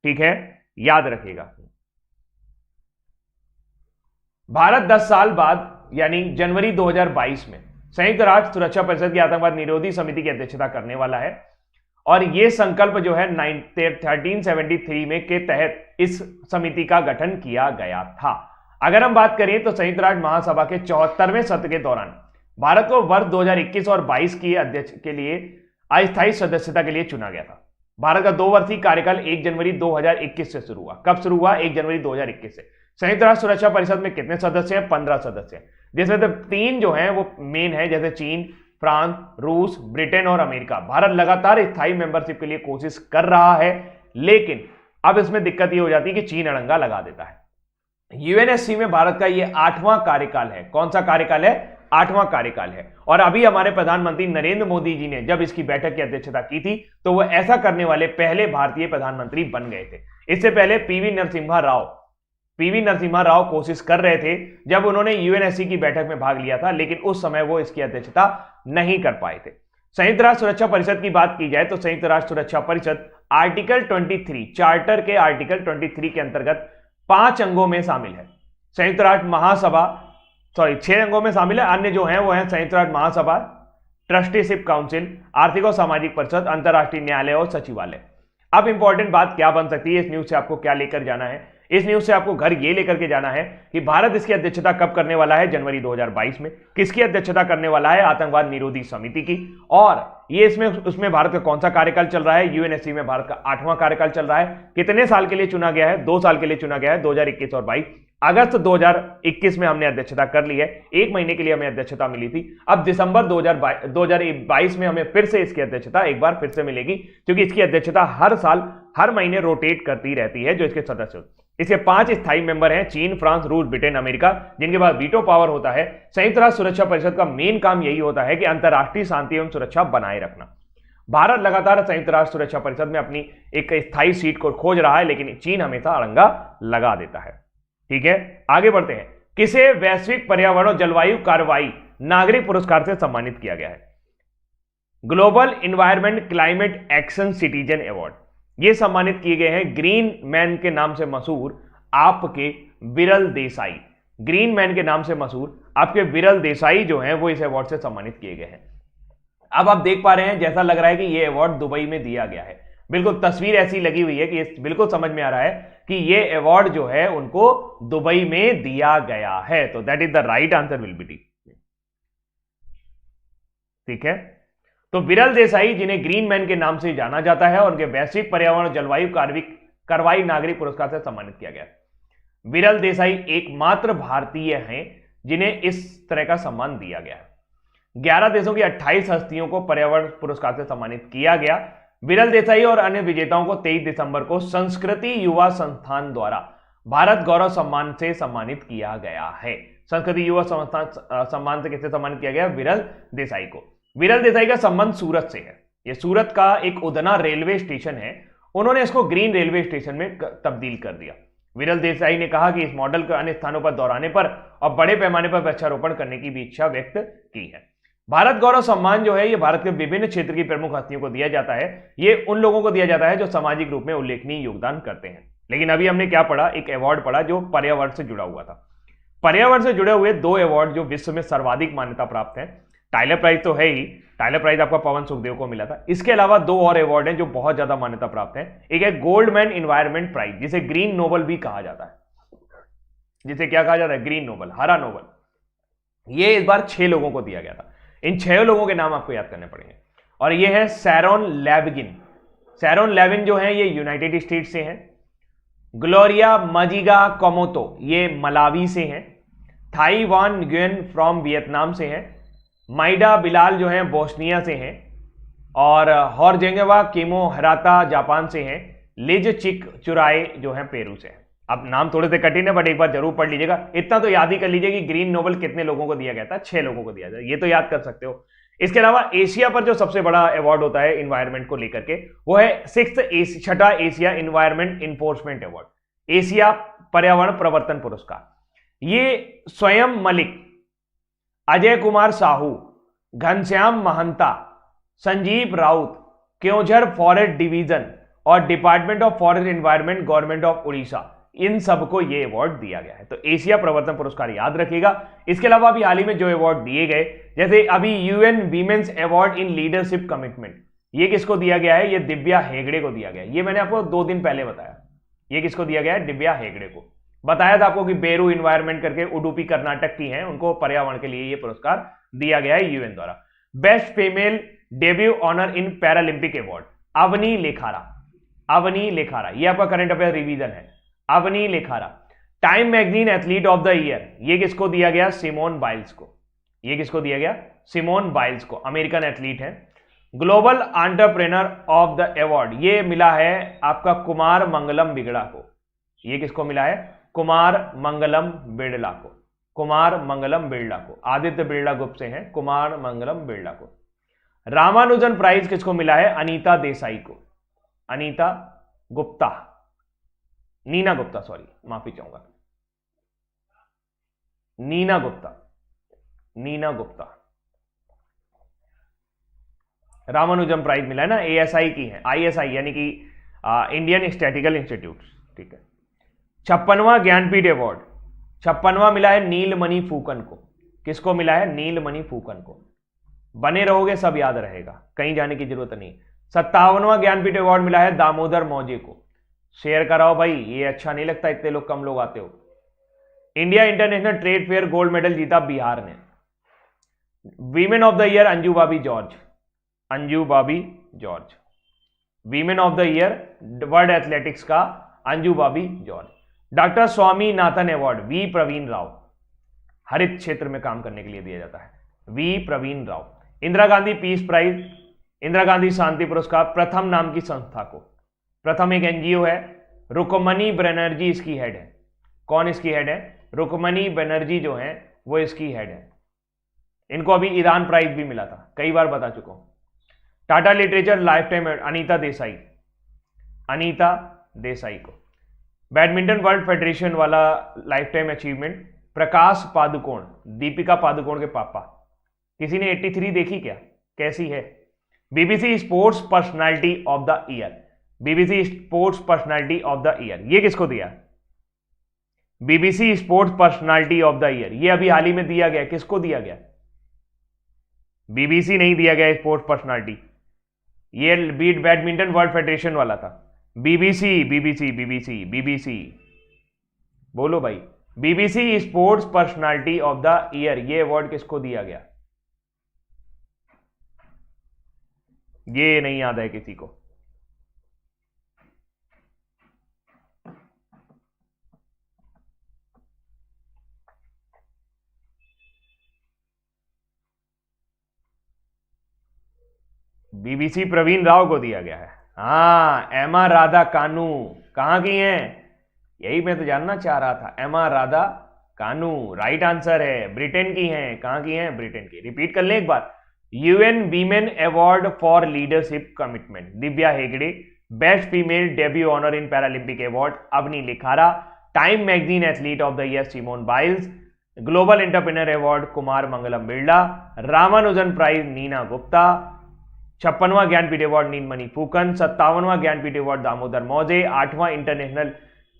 ठीक है, याद रखिएगा। भारत 10 साल बाद यानी जनवरी 2022 में संयुक्त राष्ट्र सुरक्षा परिषद की आतंकवाद निरोधी समिति की अध्यक्षता करने वाला है। और यह संकल्प जो है 1373 में के तहत इस समिति का गठन किया गया था। अगर हम बात करें तो संयुक्त राष्ट्र महासभा के 74वें सत्र के दौरान भारत को वर्ष 2021 और 22 की अध्यक्ष के लिए अस्थायी सदस्यता के लिए चुना गया था। भारत का 2 वर्षीय कार्यकाल 1 जनवरी 2021 से शुरू हुआ। कब शुरू हुआ? 1 जनवरी 2021 से। संयुक्त राष्ट्र सुरक्षा परिषद में कितने सदस्य हैं? 15 सदस्य हैं, जिसमें से 3 जो हैं वो मेन है, जैसे चीन, फ्रांस, रूस, ब्रिटेन और अमेरिका। भारत लगातार स्थायी मेंबरशिप के लिए कोशिश कर रहा है। लेकिन अब इसमें दिक्कत यह हो जाती है कि चीन अड़ंगा लगा देता है। यूएनएससी में भारत का यह 8वां कार्यकाल है। कौन सा कार्यकाल है? 8वां कार्यकाल है। और अभी हमारे प्रधानमंत्री नरेंद्र मोदी जी ने जब इसकी बैठक की अध्यक्षता की थी तो वह ऐसा करने वाले पहले भारतीय प्रधानमंत्री बन गए थे। इससे पहले पीवी नरसिम्हा राव कोशिश कर रहे थे जब उन्होंने यूएनएससी की बैठक में भाग लिया था, लेकिन उस समय वो इसकी अध्यक्षता नहीं कर पाए थे। संयुक्त राष्ट्र सुरक्षा परिषद की बात की जाए तो संयुक्त राष्ट्र सुरक्षा परिषद आर्टिकल 23 चार्टर के आर्टिकल 23 के अंतर्गत 5 अंगों में शामिल है। संयुक्त राष्ट्र महासभा 6 अंगों में शामिल है। अन्य जो हैं वो हैं संयुक्त राष्ट्र महासभा, ट्रस्टीशिप काउंसिल, आर्थिक और सामाजिक परिषद, अंतरराष्ट्रीय न्यायालय और सचिवालय। अब इंपॉर्टेंट बात क्या बन सकती है इस न्यूज से, आपको क्या लेकर जाना है? इस न्यूज से आपको घर ये लेकर के जाना है कि भारत इसकी अध्यक्षता कब करने वाला है? जनवरी 2022 में। किसकी अध्यक्षता करने वाला है? आतंकवाद निरोधी समिति की। और ये उसमें भारत का कौन सा कार्यकाल चल रहा है? यूएनएससी में भारत का 8वां कार्यकाल चल रहा है। कितने साल के लिए चुना गया है? 2 साल के लिए चुना गया है, 2021 और 22। अगस्त 2021 में हमने अध्यक्षता कर ली है, 1 महीने के लिए हमें अध्यक्षता मिली थी। अब दिसंबर 2022 में हमें फिर से इसकी अध्यक्षता एक बार फिर से मिलेगी, क्योंकि इसकी अध्यक्षता हर साल हर महीने रोटेट करती रहती है। जो इसके सदस्य, इसके 5 स्थायी मेंबर हैं, चीन, फ्रांस, रूस, ब्रिटेन, अमेरिका, जिनके पास वीटो पावर होता है। संयुक्त राष्ट्र सुरक्षा परिषद का मेन काम यही होता है कि अंतरराष्ट्रीय शांति एवं सुरक्षा बनाए रखना। भारत लगातार संयुक्त राष्ट्र सुरक्षा परिषद में अपनी एक स्थायी सीट को खोज रहा है, लेकिन चीन हमेशा अड़ंगा लगा देता है। ठीक है, आगे बढ़ते हैं। किसे वैश्विक पर्यावरण और जलवायु कार्रवाई नागरिक पुरस्कार से सम्मानित किया गया है? Global environment climate action citizen award. ये सम्मानित किए गए हैं ग्रीन मैन के नाम से मशहूर आपके विरल देसाई। ग्रीन मैन के नाम से मशहूर आपके विरल देसाई जो हैं वो इस अवार्ड से सम्मानित किए गए हैं। अब आप देख पा रहे हैं, जैसा लग रहा है कि ये अवार्ड दुबई में दिया गया है। बिल्कुल तस्वीर ऐसी लगी हुई है कि बिल्कुल समझ में आ रहा है कि ये अवार्ड जो है उनको दुबई में दिया गया है। तो that is the right answer will be D. ठीक है, तो विरल देसाई, जिन्हें ग्रीन मैन के नाम से जाना जाता है, और उनके वैश्विक पर्यावरण और जलवायु कार्रवाई नागरिक पुरस्कार से सम्मानित किया गया। विरल देसाई एकमात्र भारतीय हैं जिन्हें इस तरह का सम्मान दिया गया है। 11 देशों की 28 हस्तियों को पर्यावरण पुरस्कार से सम्मानित किया गया। विरल देसाई और अन्य विजेताओं को 23 दिसंबर को संस्कृति युवा संस्थान द्वारा भारत गौरव सम्मान से सम्मानित किया गया है। संस्कृति युवा संस्थान सम्मान से किससे सम्मानित किया गया? विरल देसाई को। विरल देसाई का संबंध सूरत से है। यह सूरत का एक उधना रेलवे स्टेशन है, उन्होंने इसको ग्रीन रेलवे स्टेशन में तब्दील कर दिया। विरल देसाई ने कहा कि इस मॉडल को अन्य स्थानों पर दोहराने पर और बड़े पैमाने पर वृक्षारोपण करने की भी इच्छा व्यक्त की है। भारत गौरव सम्मान जो है ये भारत के विभिन्न क्षेत्र की प्रमुख हस्तियों को दिया जाता है। ये उन लोगों को दिया जाता है जो सामाजिक रूप में उल्लेखनीय योगदान करते हैं। लेकिन अभी हमने क्या पढ़ा? एक अवार्ड पढ़ा जो पर्यावरण से जुड़ा हुआ था। पर्यावरण से जुड़े हुए 2 अवार्ड जो विश्व में सर्वाधिक मान्यता प्राप्त हैं, टाइलर प्राइज तो है ही, टाइलर प्राइज आपका पवन सुखदेव को मिला था। इसके अलावा 2 और अवार्ड हैं जो बहुत ज्यादा मान्यता प्राप्त हैं। एक है गोल्डमैन इन्वायरमेंट प्राइज, जिसे ग्रीन नोबल भी कहा जाता है। जिसे क्या कहा जाता है? ग्रीन नोबल, हरा नोबल। ये इस बार 6 लोगों को दिया गया था। इन 6 लोगों के नाम आपको याद करने पड़ेंगे। और ये है सैरोन लैविगिन। सैरोन लैविन जो है ये यूनाइटेड स्टेट से हैं। ग्लोरिया मजिगा कोमोतो ये मलावी से हैं। Thai Van Nguyen from Vietnam से हैं। माइडा बिलाल जो हैं बोस्निया से हैं। और हॉर्जेंगवा किमो हराता जापान से हैं। लिज चिक चुराए जो हैं पेरू से हैं। अब नाम थोड़े से कठिन है, बट एक बार जरूर पढ़ लीजिएगा। इतना तो याद ही कर लीजिए कि ग्रीन नोबल कितने लोगों को दिया गया था? 6 लोगों को दिया जाए, ये तो याद कर सकते हो। इसके अलावा एशिया पर जो सबसे बड़ा अवार्ड होता है इन्वायरमेंट को लेकर के, वो है 6th Asia environment enforcement award, Asia पर्यावरण प्रवर्तन पुरस्कार। ये स्वयं मलिक, अजय कुमार साहू, घनश्याम महंता, संजीव राउत, क्योंझर फॉरेस्ट डिवीजन और department of forest environment, government of Orissa, इन सबको ये अवार्ड दिया गया है। तो एशिया प्रवर्तन पुरस्कार याद रखिएगा। इसके अलावा अभी हाल ही में जो अवार्ड दिए गए, जैसे अभी UN women's award in leadership commitment, ये किसको दिया गया है? ये दिव्या हेगड़े को दिया गया है। ये मैंने आपको 2 दिन पहले बताया। ये किसको दिया गया है? दिव्या हेगड़े को। बताया था आपको कि बेरू इन्वायरमेंट करके उडुपी कर्नाटक की हैं, उनको पर्यावरण के लिए ये पुरस्कार दिया गया है यूएन द्वारा। Best female debut honour in Paralympic award, Avani Lekhara. Avani Lekhara, ये आपका करंट अफेयर रिवीजन है। Avani Lekhara. Time magazine athlete of the year, ये किसको दिया गया? सिमोन बाइल्स को। ये किसको दिया गया? सिमोन बाइल्स को, अमेरिकन एथलीट है। Global entrepreneur of the award ये मिला है आपका कुमार मंगलम बिगड़ा को। ये किसको मिला है? कुमार मंगलम बिड़ला को। कुमार मंगलम बिड़ला को, आदित्य बिड़ला ग्रुप से हैं, कुमार मंगलम बिड़ला को। रामानुजन प्राइज किसको मिला है? अनीता देसाई को। अनीता गुप्ता, नीना गुप्ता, सॉरी माफी चाहूंगा, नीना गुप्ता, नीना गुप्ता। रामानुजम प्राइज मिला है ना, एएसआई की है, आईएसआई यानी कि इंडियन स्टैटिकल इंस्टीट्यूट, ठीक है। 56वां ज्ञानपीठ अवार्ड, 56वां मिला है नीलमणि फूकन को। किसको मिला है? नीलमणि फूकन को। बने रहोगे सब याद रहेगा, कहीं जाने की जरूरत नहीं। 57वां ज्ञानपीठ अवार्ड मिला है दामोदर मौजे को। शेयर कराओ भाई, ये अच्छा नहीं लगता इतने लोग कम लोग आते हो। India international trade fair gold medal जीता बिहार ने। Women of the year Anju Bobby George, Anju Bobby George. Women of the year world athletics का अंजू बाबी जॉर्ज। डॉक्टर स्वामीनाथन अवार्ड वी प्रवीण राव, हरित क्षेत्र में काम करने के लिए दिया जाता है, वी प्रवीण राव। इंदिरा गांधी पीस प्राइज, इंदिरा गांधी शांति पुरस्कार प्रथम नाम की संस्था को। प्रथम एक एनजीओ है, रुकमणी बनर्जी इसकी हेड है। कौन इसकी हेड है? रुकमणी बनर्जी जो है वो इसकी हेड है। इनको अभी ईरान प्राइज भी मिला था, कई बार बता चुका हूं। Tata literature life time Anita Desai, Anita Desai को। बैडमिंटन वर्ल्ड फेडरेशन वाला life time achievement Prakash Padukone, Deepika Padukone के पापा। किसी ने 83 देखी क्या? कैसी है? BBC sports personality of the year, BBC sports personality of the year, ये किसको दिया? BBC sports personality of the year, ये अभी हाल ही में दिया गया। किसको दिया गया? बीबीसी नहीं दिया गया स्पोर्ट्स पर्सनालिटी, ये बैडमिंटन वर्ल्ड फेडरेशन वाला था। बीबीसी बीबीसी बीबीसी बीबीसी, बोलो भाई, BBC sports personality of the year, ये अवार्ड किसको दिया गया? ये नहीं याद है किसी को? बीबीसी प्रवीण राव को दिया गया है। हाँ, एमा राधा कानू कहां की हैं? यही मैं तो जानना चाह रहा था। एमा राधा कानू राइट आंसर है, ब्रिटेन की हैं। कहां की हैं? ब्रिटेन की। रिपीट कर लें एक बार। UN women award for leadership commitment Divya Hegde, best female debut honour in Paralympic award Avani Lekhara, Time magazine athlete of the year Simone Biles, global entrepreneur award Kumar Mangalam Birla, Ramanujan prize Neena Gupta, 56वां ज्ञानपीठ अवार्ड नीलमणि फूकन, 57वां ज्ञानपीठ अवार्ड दामोदर मौजे, 8वां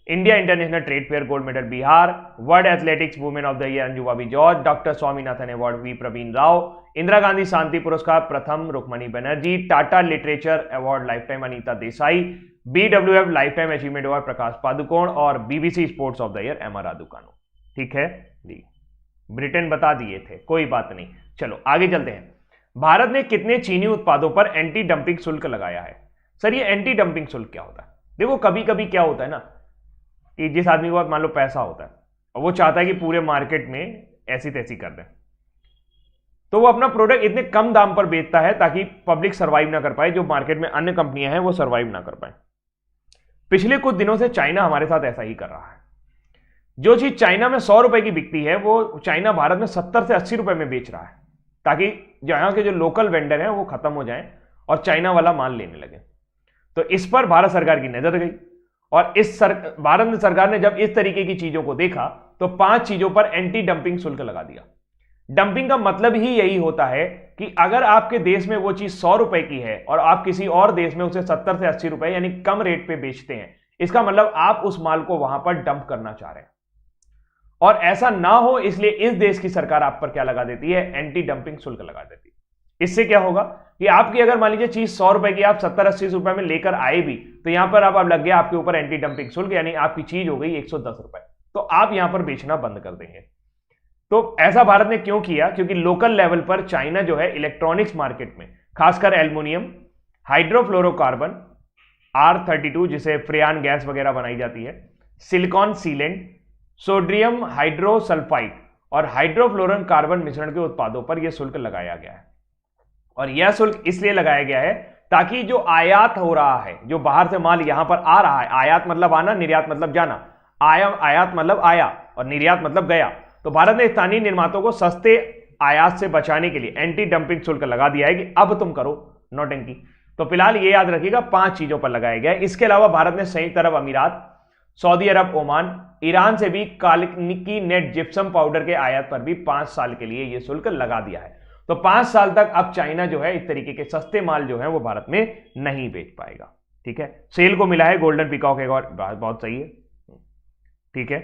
India international trade fair gold medal Bihar, world athletics women of the year Anju Bobby George, doctor Swaminathan award V Praveen Rao, Indira Gandhi शांति पुरस्कार प्रथम Rukmini Banerjee, Tata literature award lifetime Anita Desai, BWF lifetime achievement award Prakash Padukone और BBC sports of the year Emma Raducanu. ठीक है जी, Britain बता दिए थे, कोई बात नहीं। चलो आगे चलते हैं। भारत ने कितने चीनी उत्पादों पर एंटी डंपिंग शुल्क लगाया है? सर ये एंटी डंपिंग शुल्क क्या होता है? देखो कभी कभी क्या होता है ना कि जिस आदमी के पास मान लो पैसा होता है और वो चाहता है कि पूरे मार्केट में ऐसी तैसी कर दें, तो वो अपना प्रोडक्ट इतने कम दाम पर बेचता है ताकि पब्लिक सर्वाइव ना कर पाए, जो मार्केट में अन्य कंपनियां हैं वो सर्वाइव ना कर पाए। पिछले कुछ दिनों से चाइना हमारे साथ ऐसा ही कर रहा है। जो चीज चाइना में 100 रुपए की बिकती है वो चाइना भारत में 70 से 80 रुपए में बेच रहा है, ताकि यहां के जो लोकल वेंडर हैं वो खत्म हो जाएं और चाइना वाला माल लेने लगे। तो इस पर भारत सरकार की नजर गई और भारत सरकार ने जब इस तरीके की चीजों को देखा तो 5 चीजों पर एंटी डंपिंग शुल्क लगा दिया। डंपिंग का मतलब ही यही होता है कि अगर आपके देश में वो चीज 100 रुपए की है और आप किसी और देश में उसे 70 से 80 रुपए यानी कम रेट पे बेचते हैं, इसका मतलब आप उस माल को वहां पर डंप करना चाह रहे हैं। और ऐसा ना हो इसलिए इस देश की सरकार आप पर क्या लगा देती है? एंटी डंपिंग शुल्क लगा देती है। इससे क्या होगा कि आपकी अगर मान लीजिए चीज 100 रुपए की आप 70-80 रुपए में लेकर आए भी, तो यहां पर अब लग गया आपके ऊपर एंटी डंपिंग शुल्क, यानी आपकी चीज हो गई 110 रुपए, तो आप यहां पर बेचना बंद कर देंगे। तो ऐसा भारत ने क्यों किया? क्योंकि लोकल लेवल पर चाइना जो है इलेक्ट्रॉनिक्स मार्केट में खासकर एल्युमिनियम, हाइड्रोफ्लोरोकार्बन R32 जिसे फ्रेयान गैस वगैरह बनाई जाती है, सिलिकॉन सीलेंट, सोडियम हाइड्रोसल्फाइड और हाइड्रोफ्लोरन कार्बन मिश्रण के उत्पादों पर यह शुल्क लगाया गया है। और यह शुल्क इसलिए लगाया गया है ताकि जो आयात हो रहा है, जो बाहर से माल यहां पर आ रहा है, आयात मतलब आना, निर्यात मतलब जाना, आयात मतलब आया और निर्यात मतलब गया, तो भारत ने स्थानीय निर्माताओं को सस्ते आयात से बचाने के लिए एंटी डंपिंग शुल्क लगा दिया है कि अब तुम करो नौटंकी। तो फिलहाल ये याद रखिएगा 5 चीजों पर लगाया गया है। इसके अलावा भारत ने संयुक्त अरब अमीरात, सऊदी अरब, ओमान, ईरान से भी कालिकी नेट जिप्सम पाउडर के आयात पर भी 5 साल के लिए यह शुल्क लगा दिया है। तो 5 साल तक अब चाइना जो है इस तरीके के सस्ते माल जो है वो भारत में नहीं बेच पाएगा। ठीक है, सेल को मिला है गोल्डन पीकॉक, एक और बहुत सही है। ठीक है,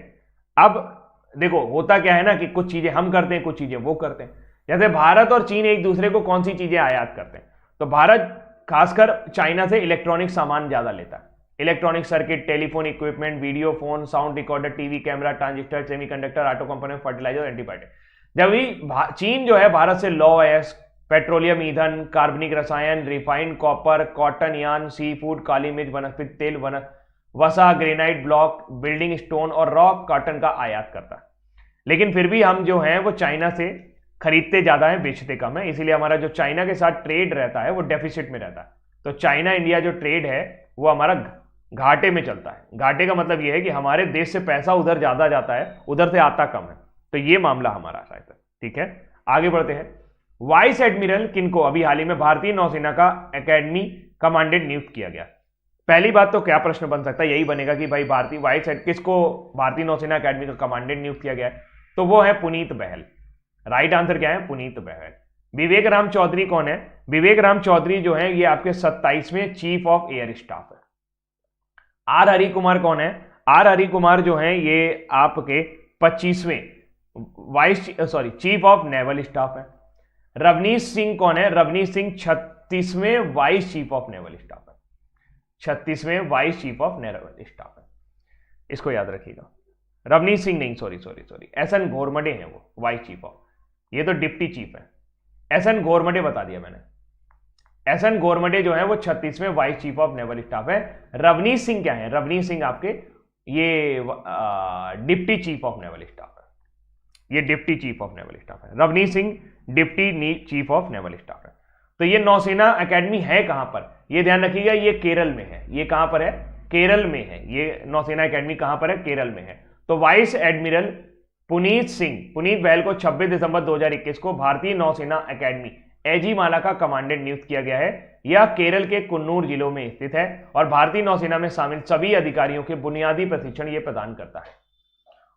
अब देखो होता क्या है ना कि कुछ चीजें हम करते हैं, कुछ चीजें वो करते हैं। जैसे भारत और चीन एक दूसरे को कौन सी चीजें आयात करते हैं, तो भारत खासकर चाइना से इलेक्ट्रॉनिक सामान ज्यादा लेता है, electronic circuit, telephone equipment, video phone, sound recorder, TV, camera, transistor, semiconductor, auto component, fertiliser, antibiotic. जब भी चीन जो है भारत से लौह अयस्क, पेट्रोलियम ईंधन, कार्बनिक रसायन, refined copper, cotton yarn, sea food, काली मिर्च, वनस्पति तेल, वसा, ग्रेनाइट ब्लॉक, बिल्डिंग स्टोन और रॉक कॉटन का आयात करता है। लेकिन फिर भी हम जो हैं वो चाइना से खरीदते ज्यादा है, बेचते कम है, इसीलिए हमारा जो चाइना के साथ ट्रेड रहता है वो डेफिसिट में रहता है। तो चाइना इंडिया जो ट्रेड है वो हमारा घाटे में चलता है। घाटे का मतलब यह है कि हमारे देश से पैसा उधर ज्यादा जाता है, उधर से आता कम है। तो ये मामला हमारा शायद। ठीक है, आगे बढ़ते हैं। वाइस एडमिरल किनको अभी हाल ही में भारतीय नौसेना का एकेडमी कमांडेंट नियुक्त किया गया। पहली बात तो क्या प्रश्न बन सकता है, यही बनेगा कि भाई किसको भारतीय नौसेना अकेडमी का कमांडेंट नियुक्त किया गया है, तो वो है पुनीत बहल। राइट आंसर क्या है, पुनीत बहल। विवेक राम चौधरी कौन है, विवेक राम चौधरी जो है ये आपके 27वें चीफ ऑफ एयर स्टाफ है। आर हरि कुमार कौन है, आर हरि कुमार जो है ये आपके 25वें चीफ ऑफ नेवल स्टाफ है। रवनीश सिंह कौन है, रवनीश सिंह 36वें vice chief of naval staff है, 36वें vice chief of naval staff है, इसको याद रखिएगा। रवनीश सिंह नहीं, सॉरी एसएन घोरमडे हैं वो वाइस चीफ ऑफ, ये तो डिप्टी चीफ है। एसएन घोरमडे बता दिया मैंने, एसएन घोरमडे जो है वो 36वें vice chief of naval staff है। रवनीश सिंह क्या है, रवनीश सिंह आपके ये deputy chief of naval staff है, ये deputy chief of naval staff है। Ravneesh Singh deputy chief of naval staff है। तो ये नौसेना एकेडमी है कहां पर, ये ध्यान रखिएगा, ये केरल में है। ये कहां पर है, केरल में है। ये नौसेना एकेडमी कहां पर है, केरल में है। तो वाइस एडमिरल पुनीत बहल को 26 दिसंबर 2021 को भारतीय नौसेना एकेडमी एजीमाला का कमांडेंट नियुक्त किया गया है। यह केरल के कुन्नूर जिलों में स्थित है और भारतीय नौसेना में शामिल सभी अधिकारियों के बुनियादी प्रशिक्षण यह प्रदान करता है।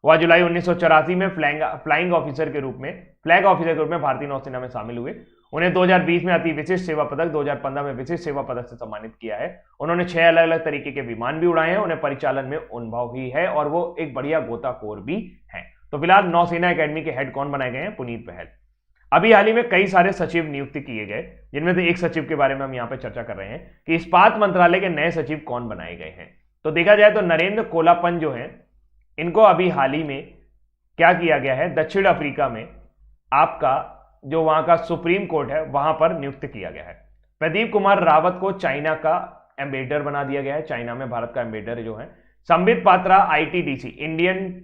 वह जुलाई 1984 में फ्लाइंग ऑफिसर के रूप में भारतीय नौसेना में शामिल हुए। उन्हें 2020 में अति विशिष्ट सेवा पदक, 2015 में विशिष्ट सेवा पदक से सम्मानित किया है। उन्होंने 6 अलग अलग तरीके के विमान भी उड़ाए हैं, उन्हें परिचालन में अनुभव भी है और वो एक बढ़िया गोताखोर भी हैं। तो फिलहाल नौसेना एकेडमी के हेड कौन बनाए गए हैं, पुनीत बहल। अभी हाल ही में कई सारे सचिव नियुक्त किए गए, जिनमें से एक सचिव के बारे में हम यहाँ पे चर्चा कर रहे हैं कि इस्पात मंत्रालय के नए सचिव कौन बनाए गए हैं। तो देखा जाए तो नरेंद्र कोलापन जो है, इनको अभी हाल ही में क्या किया गया है, दक्षिण अफ्रीका में आपका जो वहां का सुप्रीम कोर्ट है वहां पर नियुक्त किया गया है। प्रदीप कुमार रावत को चाइना का एम्बेसडर बना दिया गया है, चाइना में भारत का एम्बेसडर जो है। Sambit Patra ITDC Indian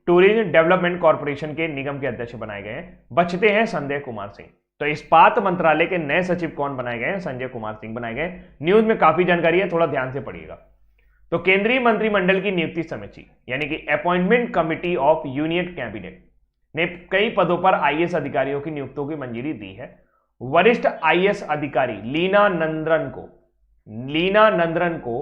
tourism development corporation के निगम के अध्यक्ष बनाए गए हैं। बचते हैं संजय कुमार सिंह। तो इस्पात मंत्रालय के नए सचिव कौन बनाए गए हैं, संजय कुमार सिंह बनाए गए। न्यूज में काफी जानकारी है, थोड़ा ध्यान से पढ़िएगा। तो केंद्रीय मंत्रिमंडल की नियुक्ति समिति यानी कि appointment committee of union cabinet ने कई पदों पर आईएएस अधिकारियों की नियुक्तियों की मंजूरी दी है। वरिष्ठ आईएएस अधिकारी लीना नंदरन को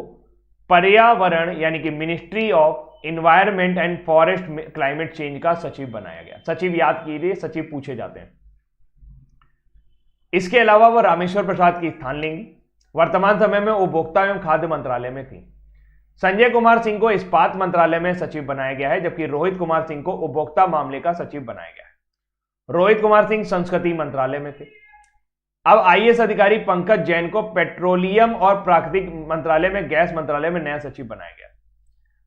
पर्यावरण यानी कि ministry of environment and forest climate change का सचिव बनाया गया। सचिव याद कीजिए, सचिव पूछे जाते हैं। इसके अलावा वो रामेश्वर प्रसाद की स्थान लेंगी। वर्तमान समय में उपभोक्ता एवं खाद्य मंत्रालय में थी। संजय कुमार सिंह को इस्पात मंत्रालय में सचिव बनाया गया है, जबकि रोहित कुमार सिंह को उपभोक्ता मामले का सचिव बनाया गया है। रोहित कुमार सिंह संस्कृति मंत्रालय में थे। अब आईएएस अधिकारी पंकज जैन को पेट्रोलियम और प्राकृतिक मंत्रालय में, गैस मंत्रालय में नया सचिव बनाया गया,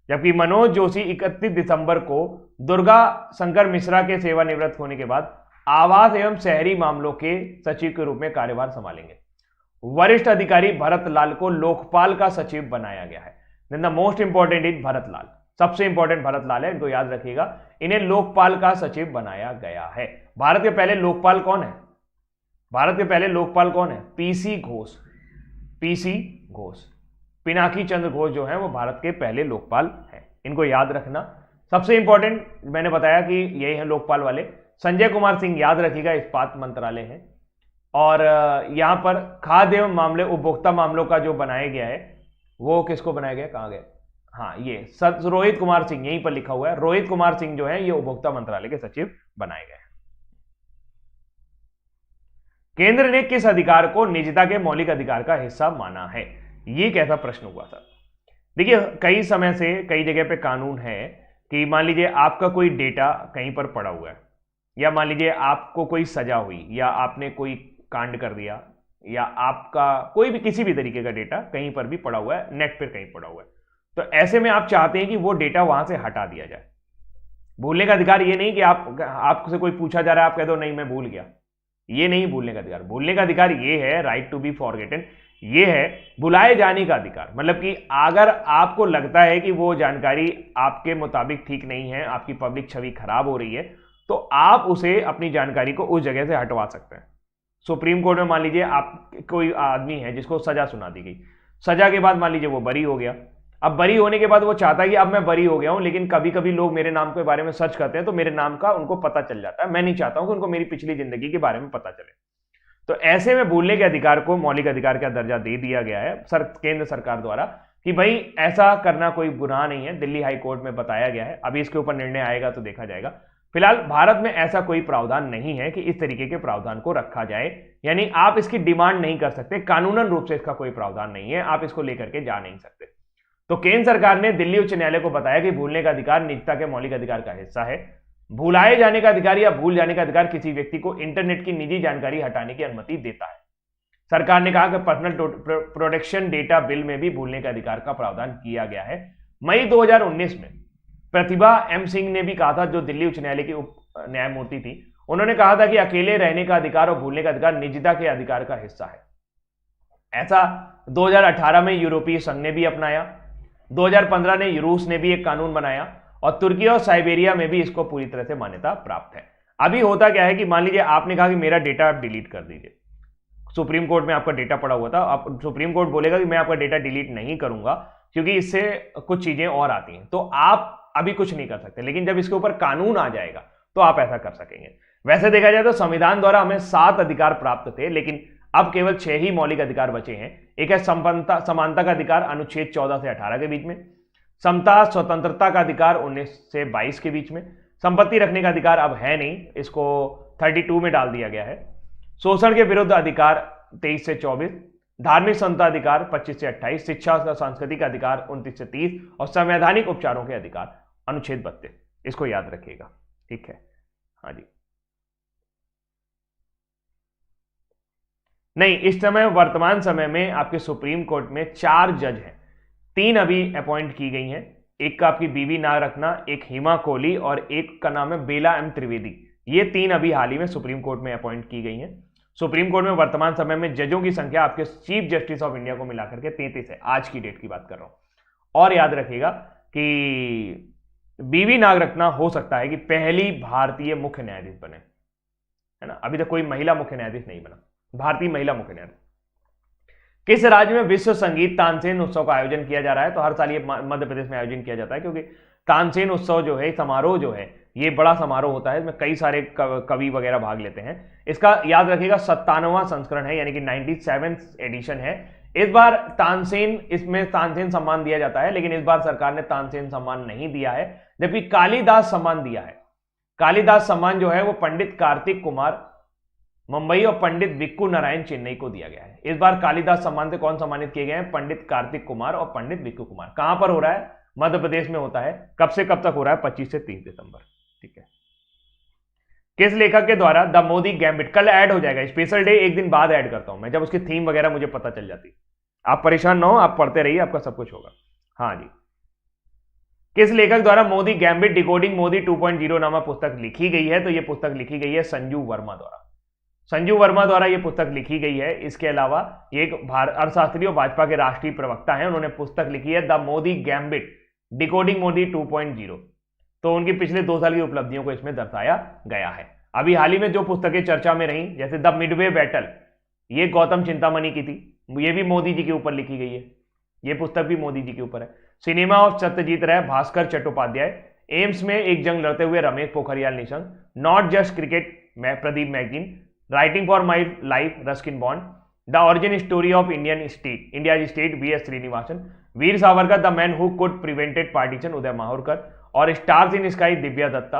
जबकि मनोज जोशी 31 दिसंबर को दुर्गा शंकर मिश्रा के सेवानिवृत्त होने के बाद आवास एवं शहरी मामलों के सचिव के रूप में कार्यभार संभालेंगे। वरिष्ठ अधिकारी भरत लाल को लोकपाल का सचिव बनाया गया है। The most important is Bharat Lal. सबसे इंपॉर्टेंट भरत लाल है, इनको याद रखिएगा। इन्हें लोकपाल का सचिव बनाया गया है। भारत के पहले लोकपाल कौन है? भारत के पहले लोकपाल कौन है? पीसी घोष। पीसी घोष, पिनाकी चंद्र घोष जो है वो भारत के पहले लोकपाल हैं, इनको याद रखना। सबसे इंपॉर्टेंट मैंने बताया कि यही है लोकपाल वाले। संजय कुमार सिंह याद रखिएगा, इस्पात मंत्रालय है। और यहां पर खाद्य मामले उपभोक्ता मामलों का जो बनाया गया है वो किसको बनाया गया, कहां गया, हाँ ये रोहित कुमार सिंह, यहीं पर लिखा हुआ है, रोहित कुमार सिंह जो है ये उपभोक्ता मंत्रालय के सचिव बनाए गए हैं। केंद्र ने किस अधिकार को निजता के मौलिक अधिकार का हिस्सा माना है? ये कैसा प्रश्न हुआ था? देखिए, कई समय से कई जगह पे कानून है कि मान लीजिए आपका कोई डेटा कहीं पर पड़ा हुआ है, या मान लीजिए आपको कोई सजा हुई, या आपने कोई कांड कर दिया, या आपका कोई भी किसी भी तरीके का डेटा कहीं पर भी पड़ा हुआ है, नेट पर कहीं पड़ा हुआ है, तो ऐसे में आप चाहते हैं कि वो डेटा वहां से हटा दिया जाए। भूलने का अधिकार ये नहीं कि आपसे कोई पूछा जा रहा है आप कह दो नहीं मैं भूल गया, ये नहीं भूलने का अधिकार। भूलने का अधिकार ये है, राइट टू बी फॉरगेटन, ये है भुलाए जाने का अधिकार। मतलब कि अगर आपको लगता है कि वो जानकारी आपके मुताबिक ठीक नहीं है, आपकी पब्लिक छवि खराब हो रही है, तो आप उसे अपनी जानकारी को उस जगह से हटवा सकते हैं। सुप्रीम कोर्ट में मान लीजिए आप कोई आदमी है जिसको सजा सुना दी गई, सजा के बाद मान लीजिए वो बरी हो गया। अब बरी होने के बाद वो चाहता है कि अब मैं बरी हो गया हूं, लेकिन कभी कभी लोग मेरे नाम के बारे में सर्च करते हैं तो मेरे नाम का उनको पता चल जाता है। मैं नहीं चाहता हूं कि उनको मेरी पिछली जिंदगी के बारे में पता चले। तो ऐसे में भूलने के अधिकार को मौलिक अधिकार का दर्जा दे दिया गया है केंद्र सरकार द्वारा कि भाई ऐसा करना कोई गुनाह नहीं है। दिल्ली हाई कोर्ट में बताया गया है, अभी इसके ऊपर निर्णय आएगा तो देखा जाएगा। फिलहाल भारत में ऐसा कोई प्रावधान नहीं है कि इस तरीके के प्रावधान को रखा जाए, यानी आप इसकी डिमांड नहीं कर सकते, कानूनन रूप से इसका कोई प्रावधान नहीं है, आप इसको लेकर के जा नहीं सकते। तो केंद्र सरकार ने दिल्ली उच्च न्यायालय को बताया कि भूलने का अधिकार निजता के मौलिक अधिकार का हिस्सा है। भुलाए जाने का अधिकार या भूल जाने का अधिकार किसी व्यक्ति को इंटरनेट की निजी जानकारी हटाने की अनुमति देता है। सरकार ने कहा कि पर्सनल प्रोटेक्शन डेटा बिल में भी भूलने का अधिकार का प्रावधान किया गया है। मई 2019 में प्रतिभा एम सिंह ने भी कहा था, जो दिल्ली उच्च न्यायालय की उप न्यायमूर्ति थी, उन्होंने कहा था कि अकेले रहने का अधिकार और भूलने का अधिकार निजता के अधिकार का हिस्सा है। ऐसा 2018 में यूरोपीय संघ ने भी अपनाया, 2015 में रूस ने भी एक कानून बनाया, और तुर्की और साइबेरिया में भी इसको पूरी तरह से मान्यता प्राप्त है। अभी होता क्या है कि मान लीजिए आपने कहा कि मेरा डेटा आप डिलीट कर दीजिए, सुप्रीम कोर्ट में आपका डेटा पड़ा हुआ था, अब सुप्रीम कोर्ट बोलेगा कि मैं आपका डेटा डिलीट नहीं करूंगा क्योंकि इससे कुछ चीजें और आती हैं, तो आप अभी कुछ नहीं कर सकते, लेकिन जब इसके ऊपर कानून आ जाएगा तो आप ऐसा कर सकेंगे। वैसे देखा जाए तो संविधान द्वारा हमें 7 अधिकार प्राप्त थे, लेकिन अब केवल 6 ही मौलिक अधिकार बचे हैं। एक है समानता का अधिकार, अनुच्छेद 14 से 18 के बीच में, समता स्वतंत्रता का अधिकार 19 से 22 के बीच में, संपत्ति रखने का अधिकार अब है नहीं, इसको 32 में डाल दिया गया है, शोषण के विरुद्ध अधिकार 23 से 24, धार्मिक स्वतंत्रता अधिकार 25 से 28, शिक्षा और सांस्कृतिक अधिकार 29 से 30, और संवैधानिक उपचारों के अधिकार अनुच्छेद 32। इसको याद रखिएगा, ठीक है। हाँ जी, नहीं, इस समय वर्तमान समय में आपके सुप्रीम कोर्ट में 4 जज हैं, 3 अभी अपॉइंट की गई हैं। एक का आपकी बीबी नाग रत्ना, एक हिमा कोहली, और एक का नाम है बेला एम त्रिवेदी। ये 3 अभी हाल ही में सुप्रीम कोर्ट में अपॉइंट की गई हैं। सुप्रीम कोर्ट में वर्तमान समय में जजों की संख्या आपके चीफ जस्टिस ऑफ इंडिया को मिलाकर के 33 है, आज की डेट की बात कर रहा हूं। और याद रखिएगा कि बीवी नाग रत्ना हो सकता है कि पहली भारतीय मुख्य न्यायाधीश बने, है ना। अभी तक कोई महिला मुख्य न्यायाधीश नहीं बना, भारतीय महिला मुख्य न्यायाधीश। किस राज्य में विश्व संगीत तानसेन उत्सव का आयोजन किया जा रहा है? तो हर साल ये मध्य प्रदेश में आयोजन किया जाता है, क्योंकि तानसेन उत्सव जो है, समारोह जो है, ये बड़ा समारोह होता है, इसमें कई सारे कवि वगैरह भाग लेते हैं। इसका याद रखिएगा 57वां संस्करण है, यानी कि 97th एडिशन है। इस बार तानसेन, इसमें तानसेन सम्मान दिया जाता है, लेकिन इस बार सरकार ने तानसेन सम्मान नहीं दिया है, जबकि कालिदास सम्मान दिया है। कालिदास सम्मान जो है वो पंडित कार्तिक कुमार मुंबई और पंडित विक्कू नारायण चेन्नई को दिया गया है। इस बार कालिदास सम्मान से कौन सम्मानित किए गए हैं? पंडित कार्तिक कुमार और पंडित विक्कू कुमार। कहां पर हो रहा है? मध्य प्रदेश में होता है। कब से कब तक हो रहा है? 25 से 30 दिसंबर, ठीक है। किस लेखक के द्वारा द मोदी गैम्बिट, कल ऐड हो जाएगा, स्पेशल डे एक दिन बाद ऐड करता हूं मैं, जब उसकी थीम वगैरह मुझे पता चल जाती। आप परेशान ना हो, आप पढ़ते रहिए, आपका सब कुछ होगा। हाँ जी, किस लेखक द्वारा मोदी गैम्बिट डिकोडिंग मोदी 2.0 नामक पुस्तक लिखी गई है? तो यह पुस्तक लिखी गई है संजू वर्मा द्वारा। संजू वर्मा द्वारा यह पुस्तक लिखी गई है। इसके अलावा ये एक अर्थशास्त्री और भाजपा के राष्ट्रीय प्रवक्ता हैं, उन्होंने पुस्तक लिखी है the Modi gambit decoding Modi 2.0। तो उनकी पिछले 2 साल की उपलब्धियों को इसमें दर्शाया गया है। अभी हाल ही में जो पुस्तकें चर्चा में रही, जैसे द मिडवे बैटल, ये गौतम चिंतामणि की थी, ये भी मोदी जी के ऊपर लिखी गई है, ये पुस्तक भी मोदी जी के ऊपर है। Cinema of Satyajit Ray, Bhaskar Chattopadhyay, AIIMS में एक जंग लड़ते हुए Ramesh Pokhriyal Nishank, not just cricket Pradeep magazine, writing for my life Ruskin Bond, the origin story of India state BS. Srinivasan, Veer Savarkar the man who could prevented partition Uday Mahurkar, और stars in sky Divya Dutta,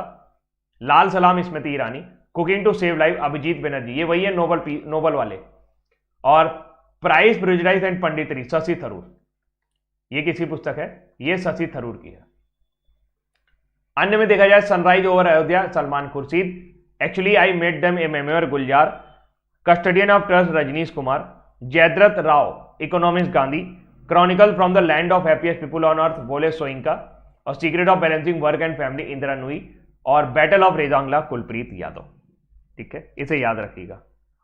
Lal Salaam Smriti Irani, cooking to save life Abhijit Banerjee, ये वही है Nobel वाले, और price prejudice and punditry Shashi Tharoor. ये किसकी पुस्तक है? ये शशि थरूर की है। अन्य में देखा जाए sunrise over Ayodhya Salman Khurshid, actually I met them a memoir Gulzar, custodian of trust Rajneesh Kumar, Jayadrath Rao economics Gandhi, chronicle from the land of happiest people on earth Wole Soyinka, और secret of balancing work and family Indira Nooyi, और बैटल ऑफ रेजांगला कुलप्रीत यादव। ठीक है, इसे याद रखिएगा।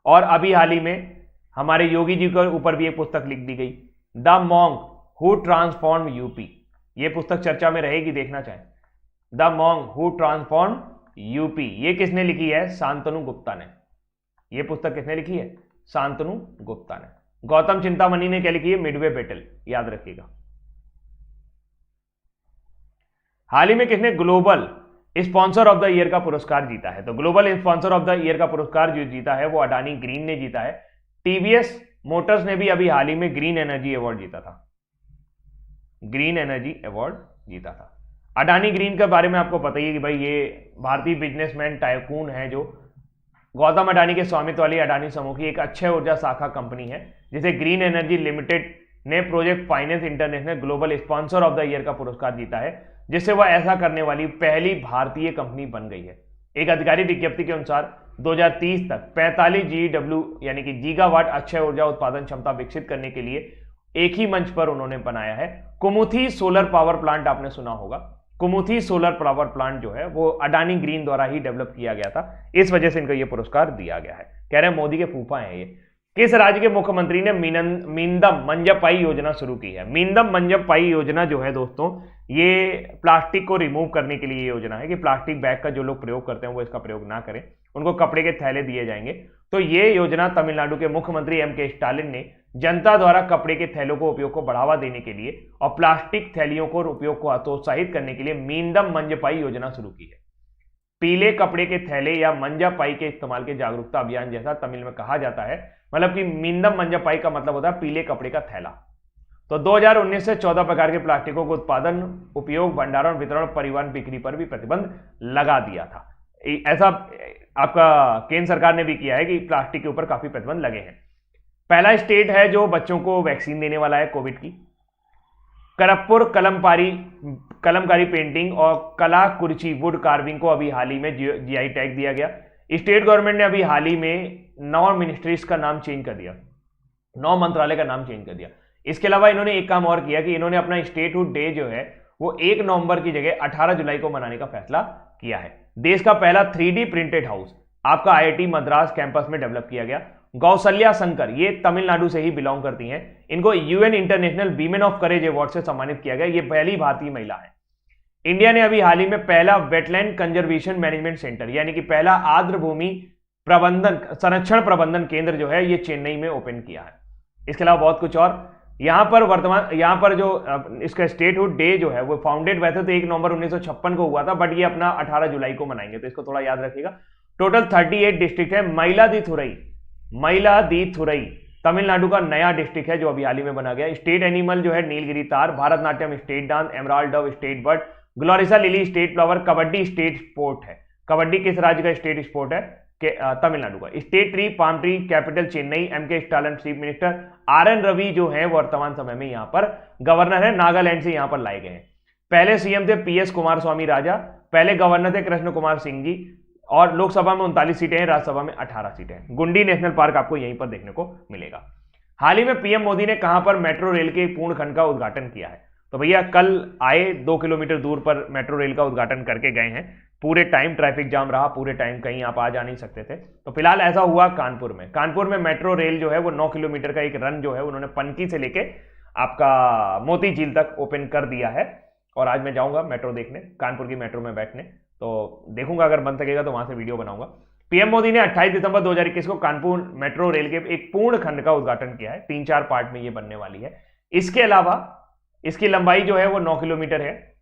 और अभी हाल ही में हमारे योगी जी के ऊपर भी एक पुस्तक लिख दी गई, the monk who transform UP. ये पुस्तक चर्चा में रहेगी, देखना चाहें। The monk who transform UP, ये किसने लिखी है? शांतनु गुप्ता ने। ये पुस्तक किसने लिखी है? शांतनु गुप्ता ने। गौतम चिंतामणि ने क्या लिखी है? मिडवे बैटल, याद रखिएगा। हाल ही में किसने global sponsor of the year का पुरस्कार जीता है? तो global sponsor of the year का पुरस्कार जो जीता है वो अडानी ग्रीन ने जीता है। टीवीएस मोटर्स ने भी अभी हाल ही में ग्रीन एनर्जी अवार्ड जीता था, ग्रीन एनर्जी अवार्ड जीता था। अडानी ग्रीन के बारे में आपको पता ही है कि भाई ये भारतीय बिजनेसमैन टाइकून है, जो गौतम अडानी के स्वामित्व वाली अडानी समूह की एक अक्षय ऊर्जा शाखा कंपनी है, जिसे ग्रीन एनर्जी लिमिटेड ने project finance international global sponsor of the year का पुरस्कार जीता है, जिससे वह ऐसा करने वाली पहली भारतीय कंपनी बन गई है। एक आधिकारिक विज्ञप्ति के अनुसार 2030 तक 45 GW यानी कि गीगावाट अक्षय ऊर्जा उत्पादन क्षमता विकसित करने के लिए एक ही मंच पर उन्होंने बनाया है। कुमुथी सोलर पावर प्लांट आपने सुना होगा, कुमुथी सोलर पावर प्लांट जो है वो अडानी ग्रीन द्वारा ही डेवलप किया गया था, इस वजह से इनको ये पुरस्कार दिया गया है। कह रहे हैं मोदी के फूफा हैं ये। किस राज्य के मुख्यमंत्री ने मींदम मंजप्पाई योजना शुरू की है? मींदम मंजप्पाई योजना जो है दोस्तों, ये प्लास्टिक को रिमूव करने के लिए योजना है कि प्लास्टिक बैग का जो लोग प्रयोग करते हैं वो इसका प्रयोग ना करें, उनको कपड़े के थैले दिए जाएंगे। तो ये योजना तमिलनाडु के मुख्यमंत्री M.K. स्टालिन ने जनता द्वारा कपड़े के थैलों को उपयोग को बढ़ावा देने के लिए और प्लास्टिक थैलियों को उपयोग को हतोत्साहित करने के लिए मींदम मंजप्पाई योजना शुरू की है। पीले कपड़े के थैले या मंजप्पाई के इस्तेमाल के जागरूकता अभियान जैसा तमिल में कहा जाता है। मतलब कि मींदम मंजप्पाई का मतलब होता है पीले कपड़े का थैला। तो 2019 से 14 प्रकार के प्लास्टिकों को उत्पादन, उपयोग, भंडारण, वितरण, परिवहन, बिक्री पर भी प्रतिबंध लगा दिया था। ऐसा आपका केंद्र सरकार ने भी किया है कि प्लास्टिक के ऊपर काफी प्रतिबंध लगे हैं। पहला स्टेट है जो बच्चों को वैक्सीन देने वाला है कोविड की। करप्पुर कलमकारी पेंटिंग और कला कुर्ची वुड कार्विंग को अभी हाल ही में GI टैग दिया गया। स्टेट गवर्नमेंट ने अभी हाल ही में 9 मिनिस्ट्रीज का नाम चेंज कर दिया, 9 मंत्रालय का नाम चेंज कर दिया। इसके अलावा इन्होंने एक काम और किया कि इन्होंने अपना स्टेटहुड डे जो है वो 1 नवंबर की जगह 18 जुलाई को मनाने का फैसला किया है। देश का पहला 3D प्रिंटेड हाउस आपका IIT मद्रास कैंपस में डेवलप किया गया। गौसल्या शंकर, ये तमिलनाडु से ही बिलोंग करती हैं, इनको UN international women of courage award से सम्मानित किया गया। ये पहली भारतीय महिला है। इंडिया ने अभी हाल ही में पहला वेटलैंड कंजर्वेशन मैनेजमेंट सेंटर यानी कि पहला आर्द्र भूमि प्रबंधन संरक्षण प्रबंधन केंद्र जो है ये चेन्नई में ओपन किया है। इसके अलावा बहुत कुछ और यहाँ पर जो इसका स्टेटहुड डे जो है वो फाउंडेड वैसे तो 1 नवंबर 1956 को हुआ था, बट ये अपना 18 जुलाई को मनाएंगे, तो इसको थोड़ा याद रखिएगा। टोटल 38 डिस्ट्रिक्ट है। मयिलादुथुरई तमिलनाडु का नया डिस्ट्रिक्ट है जो अभी हाल ही में बना गया। स्टेट एनिमल जो है Nilgiri tahr, Bharatanatyam state dance, emerald dove state bird, gloriosa lily state flower, kabaddi state sport है। कबड्डी किस राज्य का स्टेट स्पोर्ट है? तमिलनाडु का। State tree palm tree, capital Chennai. M.K. Stalin chief minister. RN Ravi जो है वर्तमान समय में यहाँ पर गवर्नर है, नागालैंड से यहाँ पर लाए गए हैं। पहले CM थे PS कुमार स्वामी राजा, पहले गवर्नर थे कृष्ण कुमार सिंह जी, और लोकसभा में 39 सीटें हैं, राज्यसभा में 18 सीटें हैं। गुंडी नेशनल पार्क आपको यहीं पर देखने को मिलेगा। हाल ही में PM मोदी ने कहां पर मेट्रो रेल के पूर्ण खंड का उद्घाटन किया है? तो भैया कल आए 2 किलोमीटर दूर पर मेट्रो रेल का उद्घाटन करके गए हैं। पूरे टाइम ट्रैफिक जाम रहा, पूरे टाइम कहीं आप आ जा नहीं सकते थे। तो फिलहाल ऐसा हुआ कानपुर में मेट्रो रेल जो है वो 9 किलोमीटर का एक रन जो है उन्होंने पनकी से लेके आपका मोती झील तक ओपन कर दिया है। और आज मैं जाऊंगा मेट्रो देखने, कानपुर की मेट्रो में बैठने, तो देखूंगा अगर बन सकेगा तो वहां से वीडियो बनाऊंगा। पीएम मोदी ने 28 दिसंबर 2021 को कानपुर मेट्रो रेल के एक पूर्ण खंड का उद्घाटन किया है। 3-4 पार्ट में ये बनने वाली है। इसके अलावा इसकी लंबाई जो है वो 9 किलोमीटर है,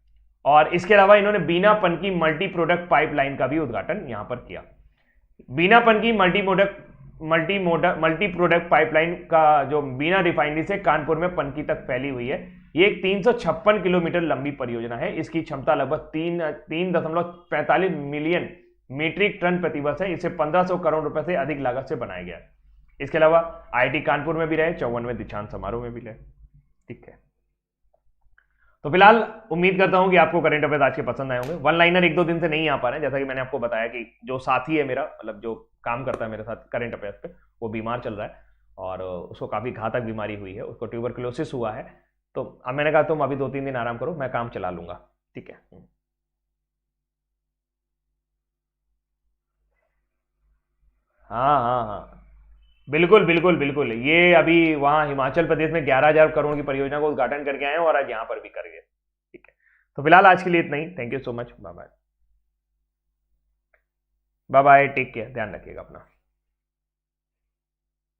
और इसके अलावा इन्होंने बीनापन की मल्टी प्रोडक्ट पाइपलाइन का भी उद्घाटन यहां पर किया। बीनापन की मल्टी प्रोडक्ट पाइपलाइन का जो बीना रिफाइनरी से कानपुर में पनकी तक फैली हुई है, ये एक 356 किलोमीटर लंबी परियोजना है। इसकी क्षमता लगभग 3.45 मिलियन मीट्रिक टन प्रतिवर्ष है। इसे 1500 करोड़ रुपए से अधिक लागत से बनाया गया है। इसके अलावा आईआईटी कानपुर में भी रहे, 54वें दीक्षांत समारोह में भी रहे। ठीक है, तो फिलहाल उम्मीद करता हूं कि आपको करंट अफेयर्स आज के पसंद आए होंगे। वन लाइनर 1-2 दिन से नहीं आ पा रहे हैं, जैसा कि मैंने आपको बताया कि जो साथी है मेरा, मतलब जो काम करता है मेरे साथ करंट अफेयर्स पे, वो बीमार चल रहा है और उसको काफी घातक बीमारी हुई है, उसको ट्यूबरकुलोसिस हुआ है। तो अब मैंने कहा तुम अभी 2-3 दिन आराम करो, मैं काम चला लूंगा। ठीक है। हाँ हाँ हाँ, बिल्कुल बिल्कुल बिल्कुल। ये अभी वहाँ हिमाचल प्रदेश में 11,000 करोड़ की परियोजना को उद्घाटन करके आए हैं और आज यहाँ पर भी कर गए। ठीक है, तो फिलहाल आज के लिए इतना ही। Thank you so much. Bye bye, bye bye, take care, ध्यान रखिएगा अपना।